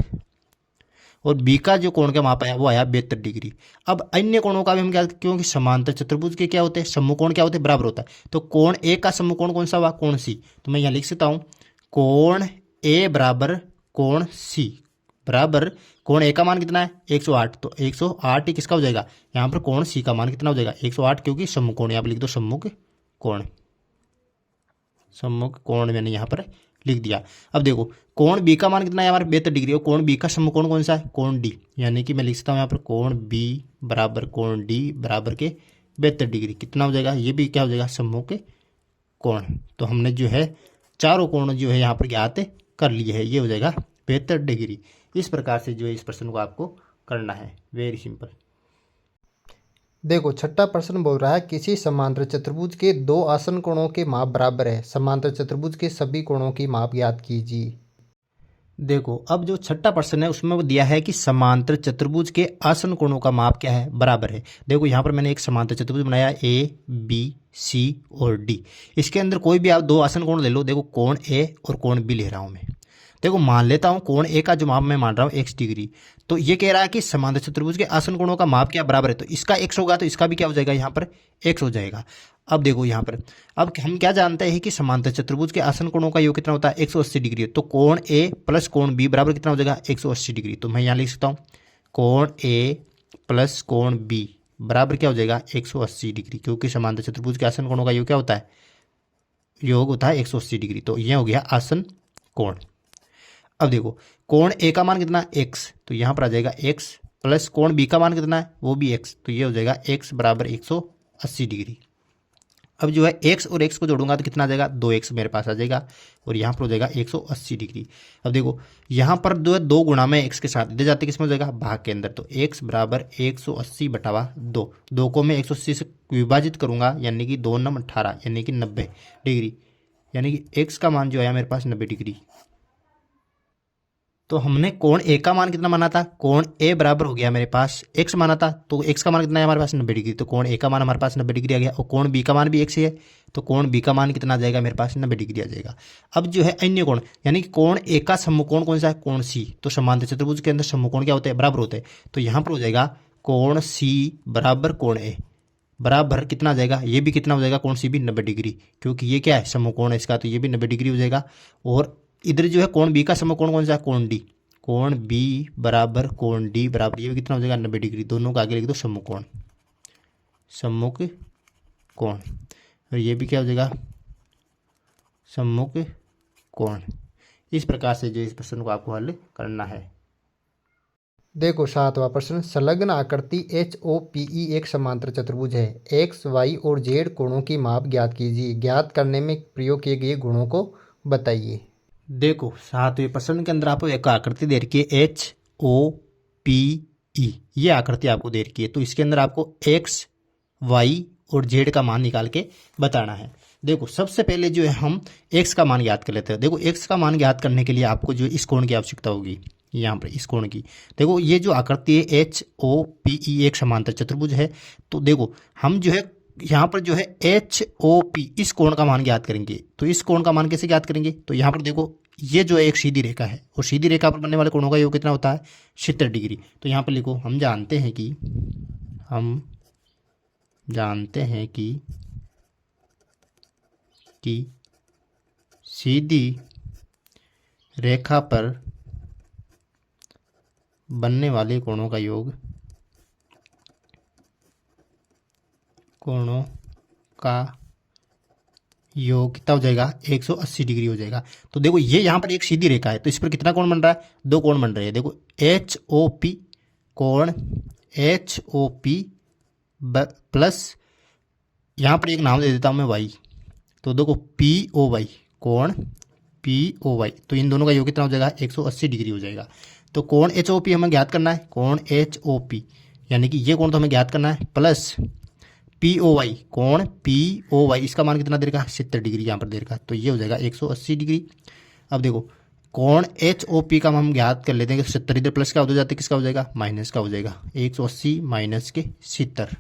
और B का जो कोण का माप आया वो आया 72 डिग्री। अब अन्य कोणों का भी हम क्या, क्योंकि समांतर चतुर्भुज के क्या होते हैं, समकोण क्या होते हैं, बराबर होता है, तो कोण A का समकोण कौन सा हुआ, कोण C। तो मैं यहाँ लिख सकता हूँ कोण A बराबर कोण C बराबर कोण A का मान कितना है 108, तो 108 ही किसका हो जाएगा, यहाँ पर कोण C का मान कितना हो जाएगा 108, क्योंकि सम्मुख यहाँ पर लिख दो सम्मुख कोण, सम्मुख कोण मैंने यहाँ पर लिख दिया। अब देखो कोण B का मान कितना है हमारे 72 डिग्री, और कोण B का समकोण कौन सा है, कोण D, यानी कि मैं लिख सकता हूँ यहाँ पर कोण B बराबर कोण D बराबर के 72 डिग्री, कितना हो जाएगा, ये भी क्या हो जाएगा सम्मुख कोण। तो हमने जो है चारों कोण जो है यहाँ पर ज्ञात कर लिए है, ये हो जाएगा 72 डिग्री। इस प्रकार से जो है इस प्रश्न को आपको करना है, वेरी सिंपल। देखो छठा प्रश्न बोल रहा है किसी समांतर चतुर्भुज के दो आसन कोणों के माप बराबर है। समांतर चतुर्भुज के सभी कोणों की माप ज्ञात कीजिए। देखो अब जो छठा प्रश्न है उसमें वो दिया है कि समांतर चतुर्भुज के आसन कोणों का माप क्या है, बराबर है। देखो यहाँ पर मैंने एक समांतर चतुर्भुज बनाया A, B, C और D। इसके अंदर कोई भी आप दो आसन कोण ले लो। देखो कोण A और कोण B ले रहा हूँ मैं। देखो मान लेता हूँ कोण A का जो माप मैं मान रहा हूँ x डिग्री, तो ये कह रहा है कि समांतर चतुर्भुज के आसन कोणों का माप क्या बराबर है, तो इसका x होगा तो इसका भी क्या हो जाएगा, यहाँ पर x हो जाएगा। अब देखो यहाँ पर अब हम क्या जानते हैं कि समांतर चतुर्भुज के आसन कोणों का योग कितना होता है 180 डिग्री, तो कोण A प्लस कोण B बराबर कितना हो जाएगा 180 डिग्री। तो मैं यहाँ लिख सकता हूँ कोण A प्लस कोण B बराबर क्या हो जाएगा 180 डिग्री, क्योंकि समांतर चतुर्भुज के आसन कोणों का योग क्या होता है, योग होता है 180 डिग्री। तो यह हो गया आसन कोण। अब देखो कोण A का मान कितना x, तो यहाँ पर आ जाएगा x प्लस कोण B का मान कितना है वो भी x, तो ये हो जाएगा x बराबर 180 डिग्री। अब जो है x और x को जोड़ूंगा तो कितना आ जाएगा 2x मेरे पास आ जाएगा और यहाँ पर हो जाएगा 180 डिग्री। अब देखो यहाँ पर जो है 2 गुणा में x के साथ इधर जाते किसमें हो जाएगा भाग के अंदर, तो x बराबर 180 बटावा 2 को मैं 180 से विभाजित करूंगा यानी कि 2 9 18 यानी कि 90 डिग्री, यानी कि x का मान जो आया मेरे पास 90 डिग्री। तो हमने कोण ए का मान कितना माना था, कोण ए बराबर हो गया मेरे पास x माना था, तो x का मान कितना है हमारे पास 90 डिग्री, तो कोण ए का मान हमारे पास 90 डिग्री आ गया और कोण बी का मान भी x ही है, तो कोण बी का मान कितना आ जाएगा मेरे पास 90 डिग्री आ जाएगा। अब जो है अन्य कोण यानी कि कोण ए का समकोण कौन सा है, कोण सी, तो समांतर चतुर्भुज के अंदर समकोण क्या होते हैं, बराबर होते हैं, तो यहाँ पर हो जाएगा कोण सी बराबर कोण ए बराबर कितना आ जाएगा, ये भी कितना हो जाएगा, कोण सी भी 90 डिग्री, क्योंकि ये क्या है समकोण है इसका, तो ये भी 90 डिग्री हो जाएगा। और इधर जो है कोण बी का समकोण कौन सा है, कोण डी, कोण बी बराबर कोण डी बराबर ये भी कितना हो जाएगा 90 डिग्री, दोनों का आगे लिख दो सम्मुख कोण, और ये भी क्या हो जाएगा सम्मुख कोण। इस प्रकार से जो इस प्रश्न को आपको हल करना है। देखो 7वां प्रश्न, संलग्न आकृति HOPE एक समांतर चतुर्भुज है, x, y और z कोणों की माप ज्ञात कीजिए, ज्ञात करने में प्रयोग किए गए गुणों को बताइए। देखो 7वें प्रश्न के अंदर आपको एक आकृति दे रखी है HOPE, ये आकृति आपको दे रखी है, तो इसके अंदर आपको x, y और z का मान निकाल के बताना है। देखो सबसे पहले जो है हम x का मान ज्ञात कर लेते हैं। देखो x का मान ज्ञात करने के लिए आपको जो इस कोण की आवश्यकता होगी, यहाँ पर इस कोण की। देखो ये जो आकृति है HOPE एक समांतर चतुर्भुज है, तो देखो हम जो है यहाँ पर जो है HOP इस कोण का मान ज्ञात करेंगे, तो इस कोण का मान कैसे ज्ञात करेंगे, तो यहाँ पर देखो ये जो है एक सीधी रेखा है और सीधी रेखा पर बनने वाले कोणों का योग कितना होता है 70 डिग्री। तो यहाँ पर लिखो हम जानते हैं कि सीधी रेखा पर बनने वाले कोणों का योग कितना हो जाएगा 180 डिग्री हो जाएगा। तो देखो ये यहाँ पर एक सीधी रेखा है, तो इस पर कितना कोण बन रहा है, 2 कोण बन रहे हैं। देखो HOP कोण HOP प्लस यहाँ पर एक नाम दे देता हूँ मैं y, तो देखो POY कोण POY, तो इन दोनों का योग कितना हो जाएगा 180 डिग्री हो जाएगा। तो कोण HOP हमें ज्ञात करना है, कोण HOP यानी कि ये कोण तो हमें ज्ञात करना है, प्लस POY कोण POY इसका मान कितना दे रखा है 70 डिग्री यहाँ पर दे रखा है, तो ये हो जाएगा 180 डिग्री। अब देखो कोण HOP का हम ज्ञात कर लेते हैं कि 70 इधर प्लस का हो जाता है, किसका हो जाएगा माइनस का हो जाएगा, 180 माइनस के 70।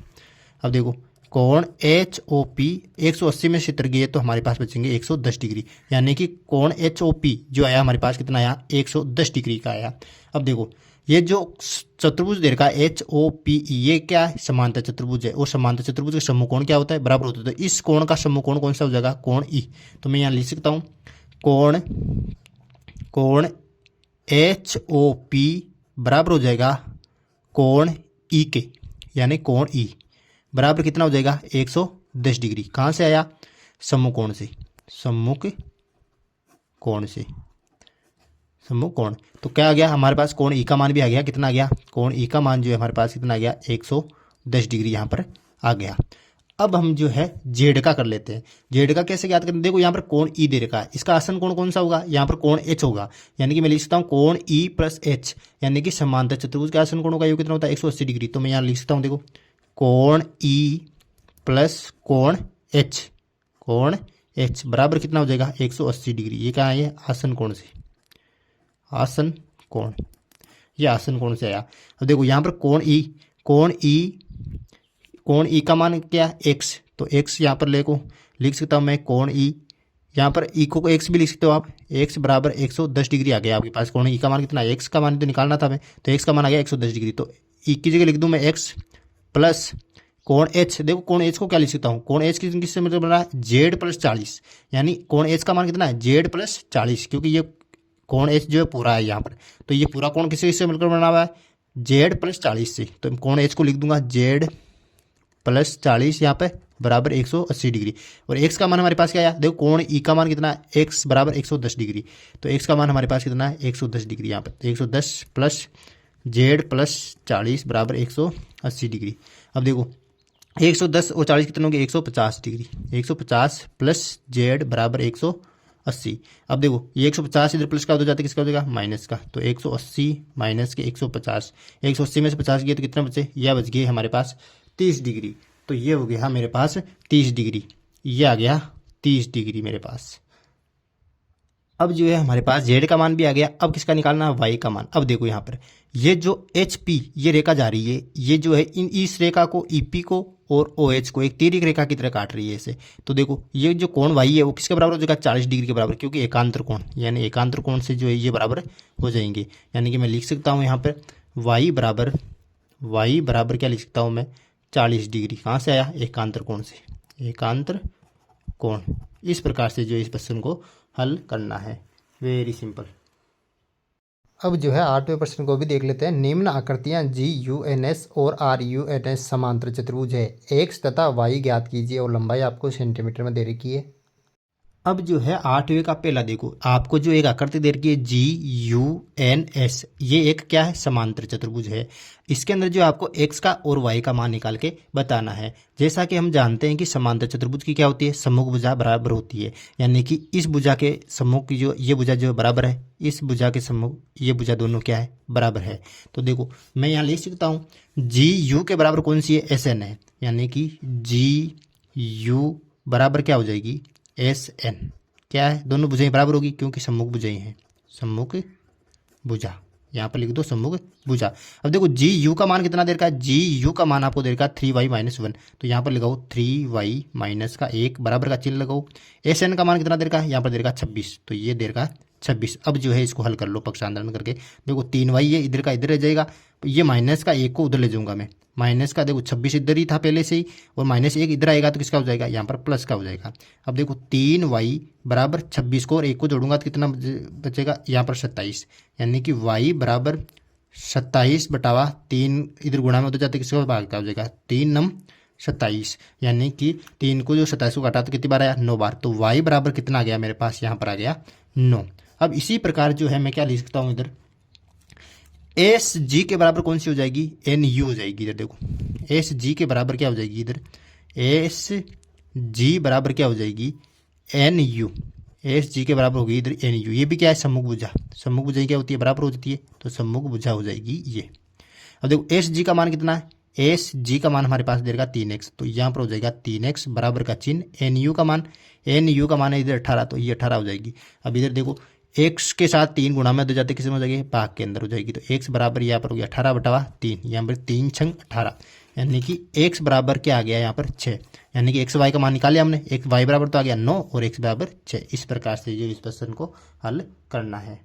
अब देखो कोण HOP 180 में 70 गए तो हमारे पास बचेंगे 110 डिग्री, यानी कि कोण HOP जो आया हमारे पास कितना आया 110 डिग्री का आया। अब देखो ये जो चतुर्भुज दे रखा है HOPE ये क्या है समांतर चतुर्भुज है, और समांतर चतुर्भुज का समकोण क्या होता है बराबर होता है, तो इस कोण का समकोण कौन सा हो जाएगा कोण E। तो मैं यहाँ लिख सकता हूँ कोण HOP बराबर हो जाएगा कोण E के, यानी कोण E बराबर कितना हो जाएगा 110 डिग्री। कहाँ से आया सम्मुख कोण, तो क्या आ गया हमारे पास कोण ई का मान भी आ गया, कितना आ गया कोण ई का मान जो है हमारे पास कितना आ गया 110 डिग्री यहाँ पर आ गया। अब हम जो है जेड का कर लेते हैं, जेड का कैसे ज्ञात करें, देखो यहाँ पर कोण ई दे रखा है, इसका आसन कोण कौन सा होगा, यहाँ पर कोण एच होगा, यानी कि मैं लिख सकता हूँ कोण ई प्लस एच, यानी कि समांतर चतुर्भुज के आसन कोणों का योग कितना होता है 180 डिग्री। तो मैं यहाँ लिख सकता हूँ देखो कोण ई प्लस कोण एच बराबर कितना हो जाएगा 180 डिग्री। ये क्या है आसन कोण से, आसन कोण, ये आसन कोण से आया। अब देखो यहाँ पर कोण ई का मान क्या है x, तो x यहाँ पर लिख सकता हूँ मैं कोण ई, यहाँ पर ई को x भी लिख सकते हो आप, x बराबर 110 डिग्री आ गया आपके पास। कोण ई का मान कितना है, x का मान तो निकालना था हमें, तो x का मान आ गया 110 डिग्री, तो ई की जगह लिख दूँ मैं x प्लस कोण h। देखो कोण h को क्या लिख सकता हूँ, कोण h किससे मतलब बन रहा है z प्लस 40, यानी कोण h का मान कितना है z प्लस 40, क्योंकि ये कोण h जो है पूरा है यहाँ पर, तो ये पूरा कोण किससे मिलकर बना हुआ है z प्लस 40 से, तो कोण h को लिख दूंगा z प्लस 40 यहाँ पे बराबर 180 डिग्री। और x का मान हमारे पास क्या आया, देखो कोण e का मान कितना है x बराबर 110 डिग्री, तो x का मान हमारे पास कितना है 110 डिग्री, यहाँ पे 110 प्लस z प्लस 40 बराबर 180 डिग्री। अब देखो 110 और 40 कितने होंगे 150 डिग्री। 150 प्लस जेड बराबर 180। अब देखो ये 150 इधर प्लस का हो जाता है, किसका हो जाएगा माइनस का। तो 180 माइनस के 150, 180 में से 50 गए तो कितना बचे, यह बच गए हमारे पास 30 डिग्री। तो ये हो गया मेरे पास 30 डिग्री, ये आ गया 30 डिग्री मेरे पास। अब जो है हमारे पास जेड का मान भी आ गया। अब किसका निकालना है, वाई का मान। अब देखो यहाँ पर ये जो एच पी ये रेखा जा रही है, ये जो है इस रेखा को ईपी को और ओ एच को एक तिर्यक रेखा की तरह काट रही है इसे। तो देखो ये जो कोण वाई है वो किसके बराबर हो जाएगा, 40 डिग्री के बराबर, क्योंकि एकांतर कोण यानी एकांतर कोण से जो है ये बराबर हो जाएंगे। यानी कि मैं लिख सकता हूँ यहाँ पर वाई बराबर क्या लिख सकता हूँ मैं, 40 डिग्री। कहाँ से आया, एकांतर कोण से, एकांतर कोण। इस प्रकार से जो इस प्रश्न को हल करना है, वेरी सिंपल। अब जो है 8वें प्रश्न को भी देख लेते हैं। निम्न आकृतियां GUNS और RUNS समांतर चतुर्भुज है, एक्स तथा वाई ज्ञात कीजिए और लंबाई आपको सेंटीमीटर में दे रखी है। अब जो है 8वें का पहला देखो, आपको जो एक आकृति दे रखी है GUNS, ये एक क्या है, समांतर चतुर्भुज है। इसके अंदर जो आपको x का और y का मान निकाल के बताना है। जैसा कि हम जानते हैं कि समांतर चतुर्भुज की क्या होती है, सम्मुख भुजा बराबर होती है। यानी कि इस भुजा के सम्मुख की जो ये भुजा जो बराबर है, इस भुजा के सम्मुख ये भुजा दोनों क्या है, बराबर है। तो देखो मैं यहाँ लिख सकता हूँ GU के बराबर कौन सी है, SN है। यानी कि GU बराबर क्या हो जाएगी, SN। क्या है, दोनों भुजाएं बराबर होगी क्योंकि सम्मुख भुजाएं हैं, सम्मुख भुजा। यहाँ पर लिख दो सम्मुख भुजा। अब देखो GU का मान कितना दे रखा है, GU का मान आपको दे रखा है 3y - 1। तो यहाँ पर लगाओ 3y माइनस का 1 बराबर का चिन्ह लगाओ। SN का मान कितना दे रखा है, यहाँ पर दे रखा है 26। तो ये दे रखा है 26। अब जो है इसको हल कर लो पक्षांतरण करके। देखो 3y है, इधर का इधर रह जाएगा, ये माइनस का 1 को उधर ले जाऊंगा मैं। माइनस का देखो 26 इधर ही था पहले से ही, और -1 इधर आएगा तो किसका हो जाएगा, यहाँ पर प्लस का हो जाएगा। अब देखो 3y बराबर 26 को और 1 को जोड़ूंगा तो कितना बचेगा, यहाँ पर 27। यानी कि y बराबर 27 बटावा 3 इधर गुणा में उधर जाते किसका भाग का हो जाएगा, 3 नम 27। यानी कि 3 को जो 27 को काटा तो कितनी बार आया, 9 बार। तो y बराबर कितना आ गया मेरे पास, यहाँ पर आ गया 9। अब इसी प्रकार जो है मैं क्या लिख सकता हूँ, इधर SG के बराबर कौन सी हो जाएगी, NU हो जाएगी। इधर देखो SG के बराबर क्या हो जाएगी, इधर SG बराबर क्या हो जाएगी, NU। SG के बराबर होगी इधर NU। ये भी क्या है, सम्मुख भुजा। सम्मुख भुजा क्या होती है, बराबर हो जाती है, तो सम्मुख भुजा हो जाएगी ये। अब देखो SG का मान कितना है, SG का मान हमारे पास दे रखा 3x। तो यहाँ पर हो जाएगा 3x बराबर का चिन्ह NU का मान, NU का मान है इधर 18, तो ये 18 हो जाएगी। अब इधर देखो x के साथ 3 गुणा में दे जाते किस में हो जाएगी, भाग के अंदर हो जाएगी। तो x बराबर यहाँ पर हो गया 18 बटावा 3, यहाँ पर 3 छंग 18। यानी कि x बराबर क्या आ गया, यहाँ पर 6। यानी कि x y का मान निकाले हमने, एक y बराबर तो आ गया 9 और x बराबर 6। इस प्रकार से जो इस प्रश्न को हल करना है।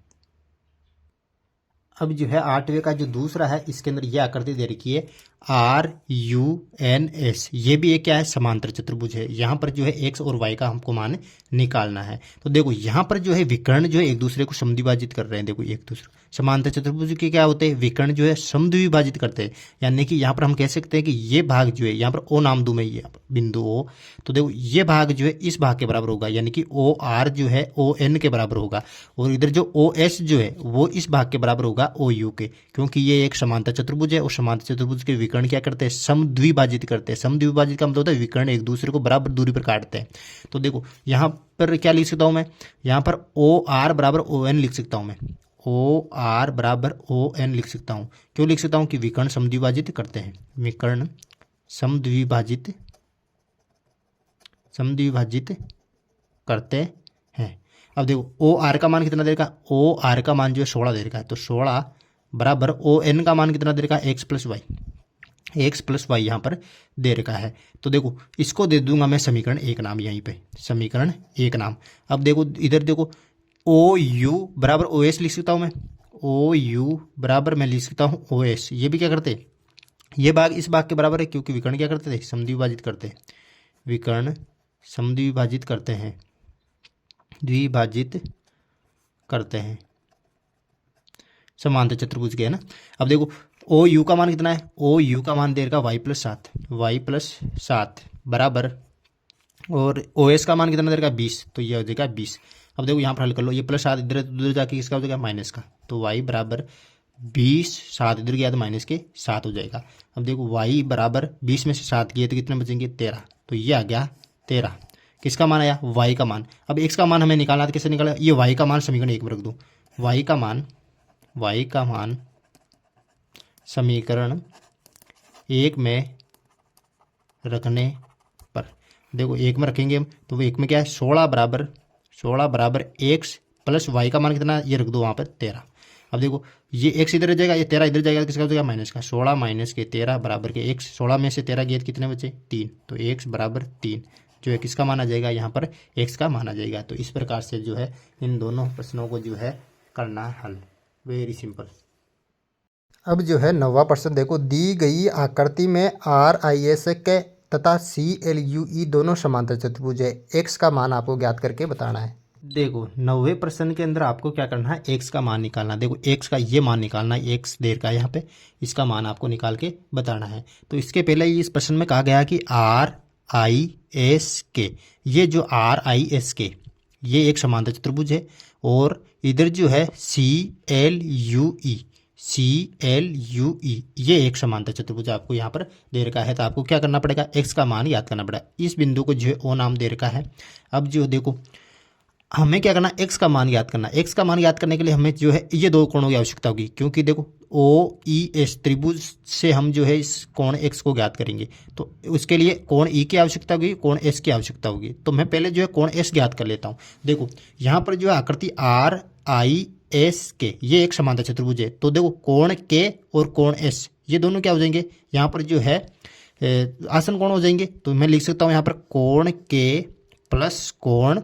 अब जो है 8वें का जो दूसरा है, इसके अंदर ये आकृति दे रखी है RUNS। ये भी एक क्या है, समांतर चतुर्भुज है। यहाँ पर जो है x और y का हमको मान निकालना है। तो देखो यहाँ पर जो है विकर्ण जो है एक दूसरे को समद्विभाजित कर रहे हैं। देखो एक दूसरे समांतर चतुर्भुज के क्या होते हैं, विकर्ण जो है समद्विभाजित करते हैं। यानी कि यहाँ पर हम कह सकते हैं कि ये भाग जो है, यहाँ पर O नाम दूं मैं, ये बिंदु O। तो देखो ये भाग जो है इस भाग के बराबर होगा, यानी कि OR जो है ON के बराबर होगा, और इधर जो OS जो है वो इस भाग के बराबर होगा OU के, क्योंकि ये एक समांतर चतुर्भुज है और समांतर चतुर्भुज के विकर्ण क्या करते हैं, समद्विभाजित करते हैं। समद्विभाजित का मतलब होता है विकर्ण एक दूसरे को बराबर दूरी पर काटते हैं। तो देखो यहाँ पर क्या लिख सकता हूँ मैं, यहाँ पर OR बराबर ON लिख सकता हूँ मैं, OR बराबर ON लिख सकता हूँ। क्यों लिख सकता हूँ कि विकर्ण समद्विभाजित करते हैं, विकर्ण समद्विभाजित करते हैं। अब देखो OR का मान कितना दे रखा है, OR का मान जो है 16 दे रखा है। तो 16 बराबर ON का मान कितना दे रखा है, x + y यहाँ पर दे रखा है। तो देखो इसको दे दूंगा मैं समीकरण 1 नाम, यहीं पे समीकरण 1 नाम। अब देखो इधर देखो OU बराबर OS लिख सकता हूँ मैं, OU बराबर मैं लिख सकता हूँ OS। ये भी क्या करते, ये भाग इस भाग के बराबर है, क्योंकि विकर्ण क्या करते थे, समद्विभाजित करते हैं। विकर्ण समद्विभाजित करते हैं, द्विभाजित करते हैं समांतर चतुर्भुज के, है ना। अब देखो OU का मान कितना है, OU का मान दे रखा y + 7 बराबर, और OS का मान कितना दे रखा 20। तो ये हो जाएगा 20। अब देखो यहाँ पर हल कर लो, ये +7 इधर उधर जाके किसका हो जाएगा, माइनस का। तो y बराबर 20, 7 इधर गया तो माइनस के 7 हो जाएगा। अब देखो y बराबर 20 में से 7 किए तो कितने बचेंगे 13, तो ये आ गया 13। किसका मान आया? y का मान। अब x का मान हमें निकालना था, कैसे निकाला? ये y का मान समीकरण 1 में रख दूँ। y का मान समीकरण 1 में रखने पर देखो 1 में रखेंगे हम तो वो 1 में क्या है 16 बराबर x प्लस y का मान कितना, ये रख दो वहाँ पर 13। अब देखो ये x इधर जाएगा, ये 13 इधर जाएगा तो किसका हो जाएगा माइनस का। 16 माइनस के 13 बराबर के x, 16 में से 13 गए तो कितने बचे 3, तो x बराबर 3 जो है किसका मान आ जाएगा यहाँ पर x का मान आ जाएगा। तो इस प्रकार से जो है इन दोनों प्रश्नों को जो है करना हल, वेरी सिंपल। अब जो है 9वां प्रश्न देखो, दी गई आकृति में RIS के तथा CLUE दोनों समांतर चतुर्भुज है, x का मान आपको ज्ञात करके बताना है। देखो 9वें प्रश्न के अंदर आपको क्या करना है, x का मान निकालना। देखो x का ये मान निकालना है, x देर का यहाँ पे, इसका मान आपको निकाल के बताना है। तो इसके पहले इस प्रश्न में कहा गया कि RIS के, ये जो RIS के ये एक समांतर चतुर्भुज है, और इधर जो है CLUE ये एक समांतर चतुर्भुज आपको यहाँ पर दे रखा है। तो आपको क्या करना पड़ेगा, x का मान याद करना पड़ेगा। इस बिंदु को जो है O नाम दे रखा है। अब जो देखो हमें क्या करना, x का मान याद करना। x का मान याद करने के लिए हमें जो है ये दो कोणों की आवश्यकता होगी, क्योंकि देखो OES त्रिभुज से हम जो है इस कोण x को ज्ञात करेंगे, तो उसके लिए कोण E की आवश्यकता होगी, कोण S की आवश्यकता होगी। तो मैं पहले जो है कोण S ज्ञात कर लेता हूँ। देखो यहाँ पर जो है आकृति RIS के ये एक समांतर चतुर्भुज है, तो देखो कोण K और कोण S ये दोनों क्या हो जाएंगे, यहाँ पर जो है आसन कोण हो जाएंगे। तो मैं लिख सकता हूँ यहाँ पर कोण K प्लस कोण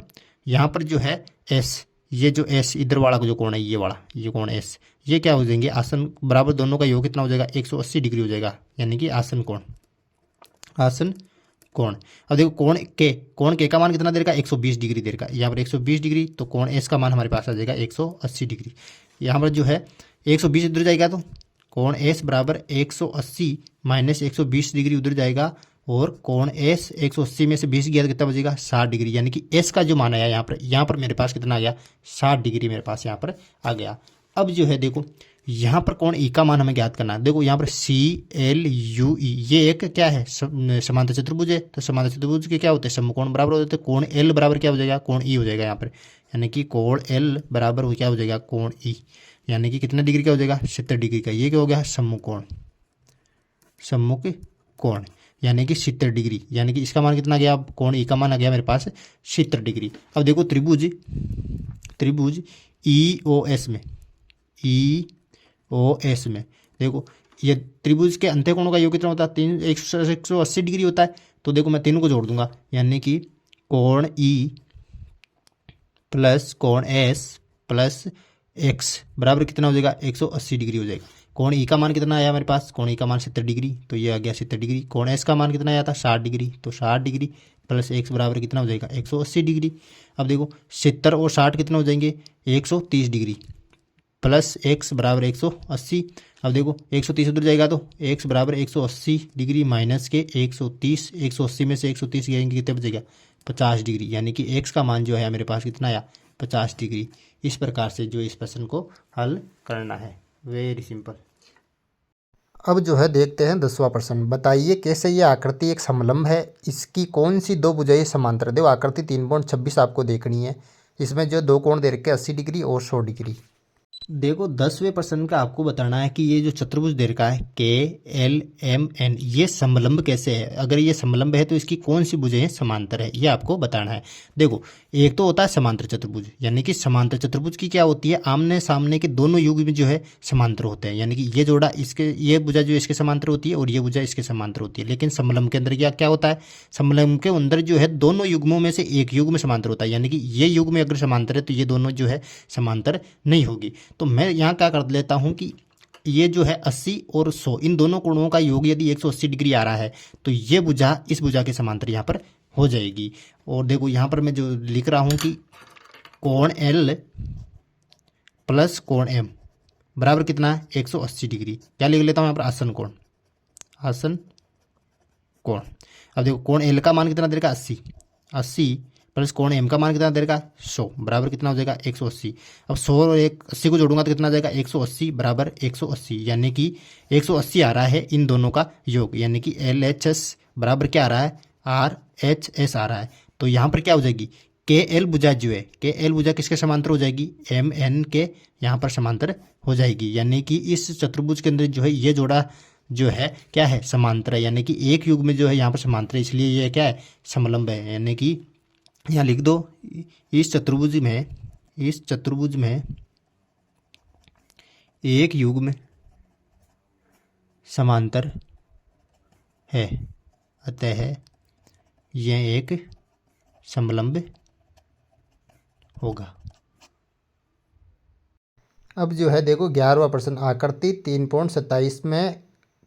यहाँ पर जो है S, ये जो S इधर वाला जो कोण है ये वाला, ये कोण S, ये क्या हो जाएंगे आसन बराबर, दोनों का योग कितना हो जाएगा 180 डिग्री हो जाएगा, यानी कि आसन कोण। अब देखो कोण K का मान कितना दे रखा है 120 डिग्री दे रखा है, यहाँ पर 120 डिग्री, तो कोण S का मान हमारे पास आ जाएगा 180 डिग्री। यहाँ पर जो है 120 इधर जाएगा तो कोण S बराबर 180 माइनस 120 डिग्री उधर जाएगा, और कोण S 180 में से 20 गया तो कितना बचेगा 60 डिग्री, यानी कि S का जो मान आया यहाँ पर मेरे पास कितना आ गया 60 डिग्री मेरे पास यहाँ पर आ गया। अब जो है देखो यहाँ पर कोण E का मान हमें ज्ञात करना है। देखो यहाँ पर CLUE ये एक क्या है समांतर चतुर्भुज है, तो समांतर चतुर्भुज के क्या होते हैं समकोण बराबर होते हैं। कोण L बराबर क्या हो जाएगा कोण E हो जाएगा यहाँ पर, यानी कि कोण L बराबर क्या हो जाएगा कोण E, यानी कि कितना डिग्री का हो जाएगा 70 डिग्री का। ये क्या हो गया सम्मुख कोण यानी कि 70 डिग्री, यानी कि इसका मान कितना गया, कोण E का मान आ गया मेरे पास 70 डिग्री। अब देखो त्रिभुज EOS में देखो ये त्रिभुज के अंत्य कोणों का योग कितना होता है 180 डिग्री होता है। तो देखो मैं तीनों को जोड़ दूंगा, यानी कि कोण E प्लस कोण S प्लस X बराबर कितना हो जाएगा 180 डिग्री हो जाएगा। कोण E का मान कितना आया मेरे पास, कोण E का मान 70 डिग्री, तो ये आ गया 70 डिग्री। कोण S का मान कितना आया था 60 डिग्री, तो 60 डिग्री प्लस x बराबर कितना हो जाएगा 180 डिग्री। अब देखो 70 और 60 कितना हो जाएंगे 130 डिग्री, प्लस x बराबर 180। अब देखो 130 उधर जाएगा तो x बराबर 180 डिग्री माइनस के 130, 180 में से 130 गएंगे कितने बचेगा 50 डिग्री, यानी कि x का मान जो है मेरे पास कितना आया 50 डिग्री। इस प्रकार से जो इस प्रश्न को हल करना है, वेरी सिंपल। अब जो है देखते हैं 10वां प्रश्न, बताइए कैसे यह आकृति एक समलंब है, इसकी कौन सी दो भुजाएं समांतर। देखो आकृति 3.26 आपको देखनी है, इसमें जो दो कोण दे रखे 80 डिग्री और 100 डिग्री। देखो 10वें प्रश्न का आपको बताना है कि ये जो चतुर्भुज दे रखा है KLMN ये समलंब कैसे है। अगर ये समलंब है तो इसकी कौन सी भुजाएं समांतर है, ये आपको बताना है। देखो एक तो होता है समांतर चतुर्भुज, यानी कि समांतर चतुर्भुज की क्या होती है आमने सामने के दोनों युग में जो है समांतर होते हैं, यानी कि ये जोड़ा इसके, ये भुजा जो इसके समांतर होती है और ये भुजा इसके समांतर होती है। लेकिन समलंब के अंदर क्या होता है, समलंब के अंदर जो है दोनों युग्मों में से एक युग में समांतर होता है, यानी कि ये युग में अगर समांतर है तो ये दोनों जो है समांतर नहीं होगी। तो मैं यहाँ क्या कर लेता हूँ कि ये जो है 80 और 100 इन दोनों कोणों का योग यदि 180 डिग्री आ रहा है तो ये भुजा इस भुजा के समांतर यहाँ पर हो जाएगी। और देखो यहाँ पर मैं जो लिख रहा हूँ कि कोण L प्लस कोण M बराबर कितना है 180 डिग्री। क्या लिख लेता हूँ यहाँ पर आसन कोण। अब देखो कोण L का मान कितना दे रखा 80 प्लस कोण एम का मान कितना दे रखा है 100 बराबर कितना हो जाएगा 180। अब 100 और 80 को जोड़ूंगा तो कितना आ जाएगा 180 बराबर 180, यानी कि 180 आ रहा है इन दोनों का योग, यानी कि LHS बराबर क्या आ रहा है RHS आ रहा है। तो यहाँ पर क्या हो जाएगी KL भुजा जो है, KL भुजा किसके समांतर हो जाएगी MN के यहाँ पर समांतर हो जाएगी, यानी कि इस चतुर्भुज के अंदर जो है ये जोड़ा जो है क्या है समांतर है, यानी कि एक युग में जो है यहाँ पर समांतर है, इसलिए ये क्या है समलंब है। यानी कि यहाँ लिख दो इस चतुर्भुज में एक युग में समांतर है, अतः यह एक समलंब होगा। अब जो है देखो 11वां प्रश्न, आकृति 3.27 में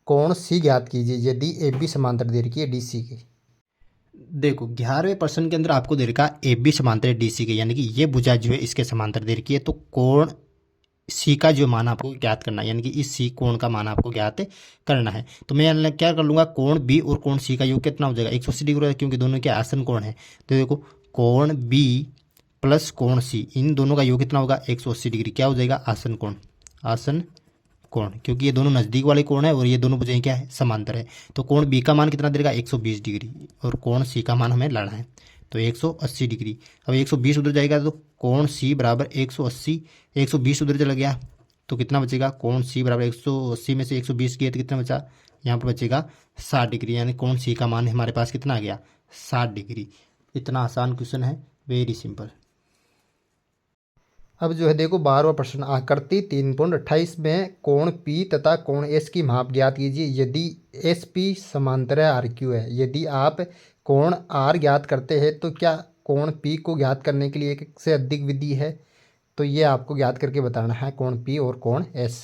कोण सी ज्ञात कीजिए यदि AB समांतर दे रखी है DC की। देखो 11वें प्रश्न के अंदर आपको दे रखा AB समांतर है DC के, यानी कि ये भुजा जो है इसके समांतर दे रखी है। तो कोण C का जो मान आपको ज्ञात करना है, यानी कि इस C कोण का मान आपको ज्ञात करना है। तो मैं क्या कर लूँगा कोण B और कोण C का योग कितना हो जाएगा 180 डिग्री होगा, क्योंकि दोनों के आसन कोण है। तो देखो कोण B प्लस कोण C इन दोनों का योग कितना होगा 180 डिग्री, क्या हो जाएगा आसन कोण, क्योंकि ये दोनों नज़दीक वाले कोण है और ये दोनों भुजाएं क्या है समांतर है। तो कोण B का मान कितना देगा 120 डिग्री और कोण C का मान हमें लाना है, तो 180 डिग्री। अब 120 उधर जाएगा तो कोण C बराबर 180, 120 उधर चला गया तो कितना बचेगा कोण C बराबर 180 में से 120 गया तो कितना बचा, यहाँ पर बचेगा 60 डिग्री, यानी कोण C का मान हमारे पास कितना आ गया 60 डिग्री। इतना आसान क्वेश्चन है, वेरी सिंपल। अब जो है देखो 12वां प्रश्न, आकृति 3.28 में कोण P तथा कोण S की माप ज्ञात कीजिए यदि SP समांतर है RQ है। यदि आप कोण R ज्ञात करते हैं तो क्या कोण P को ज्ञात करने के लिए एक से अधिक विधि है? तो ये आपको ज्ञात करके बताना है कोण P और कोण S।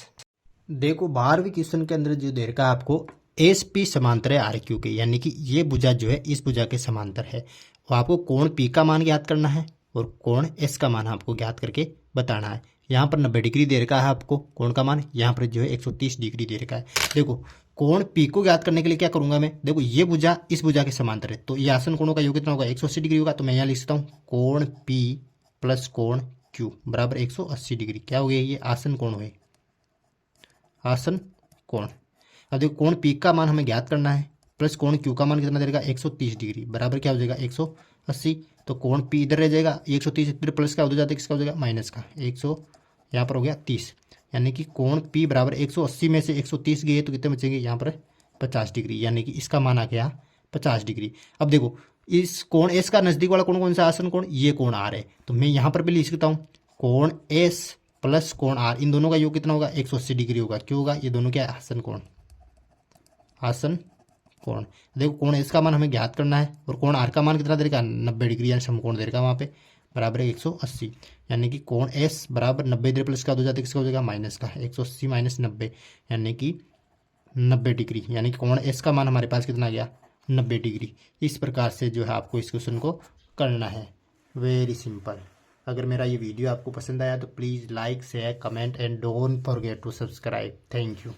देखो 12वीं क्वेश्चन के अंदर जो दे रखा है आपको SP समांतर है RQ के, यानी कि ये भुजा जो है इस भुजा के समांतर है। और आपको कोण P का मान ज्ञात करना है और कोण S का मान आपको ज्ञात करके बताना है। यहाँ पर 90 डिग्री दे रखा है आपको कोण का मान, यहाँ पर जो है 130 डिग्री दे रखा है। देखो कोण P को ज्ञात करने के लिए क्या करूंगा मैं, देखो ये भुजा इस भुजा के समांतर है तो ये आसन कोणों का योग कितना होगा 180 डिग्री होगा। तो मैं यहाँ लिख सकता हूँ कोण P प्लस कोण Q बराबर 180 डिग्री, क्या हो गया ये आसन कोण हुए, आसन कोण। अब देखो कोण P का मान हमें ज्ञात करना है प्लस कोण Q का मान कितना देगा 130 डिग्री बराबर क्या हो जाएगा 180। तो कोण P इधर रह जाएगा 130 इधर प्लस का उधर जाता है किसका हो जाएगा माइनस का 100, यहाँ पर हो गया 30, यानी कि कोण P बराबर 180 में से 130 गए तो कितने बचेंगे यहाँ पर 50 डिग्री, यानी कि इसका मान आ गया 50 डिग्री। अब देखो इस कोण S का नज़दीक वाला कोण कौन सा आसन कोण, ये कोण R है। तो मैं यहाँ पर भी लिख सकता हूँ कोण S प्लस कोण R इन दोनों का योग कितना होगा 180 डिग्री होगा, क्यों होगा ये दोनों क्या है आसन कोण। देखो कोण S का मान हमें ज्ञात करना है और कोण R का मान कितना दे रखा 90 डिग्री, यानी समकोण दे रखा वहाँ पे बराबर 180, यानी कि कोण S बराबर 90 इधर प्लस का हो जाता है किसका हो जाएगा माइनस का 180 माइनस 90, यानी कि 90 डिग्री, यानी कि कोण S का मान हमारे पास कितना आ गया 90 डिग्री। इस प्रकार से जो है आपको इस क्वेश्चन को करना है, वेरी सिंपल। अगर मेरा ये वीडियो आपको पसंद आया तो please like share comment and don't forget to subscribe. Thank you.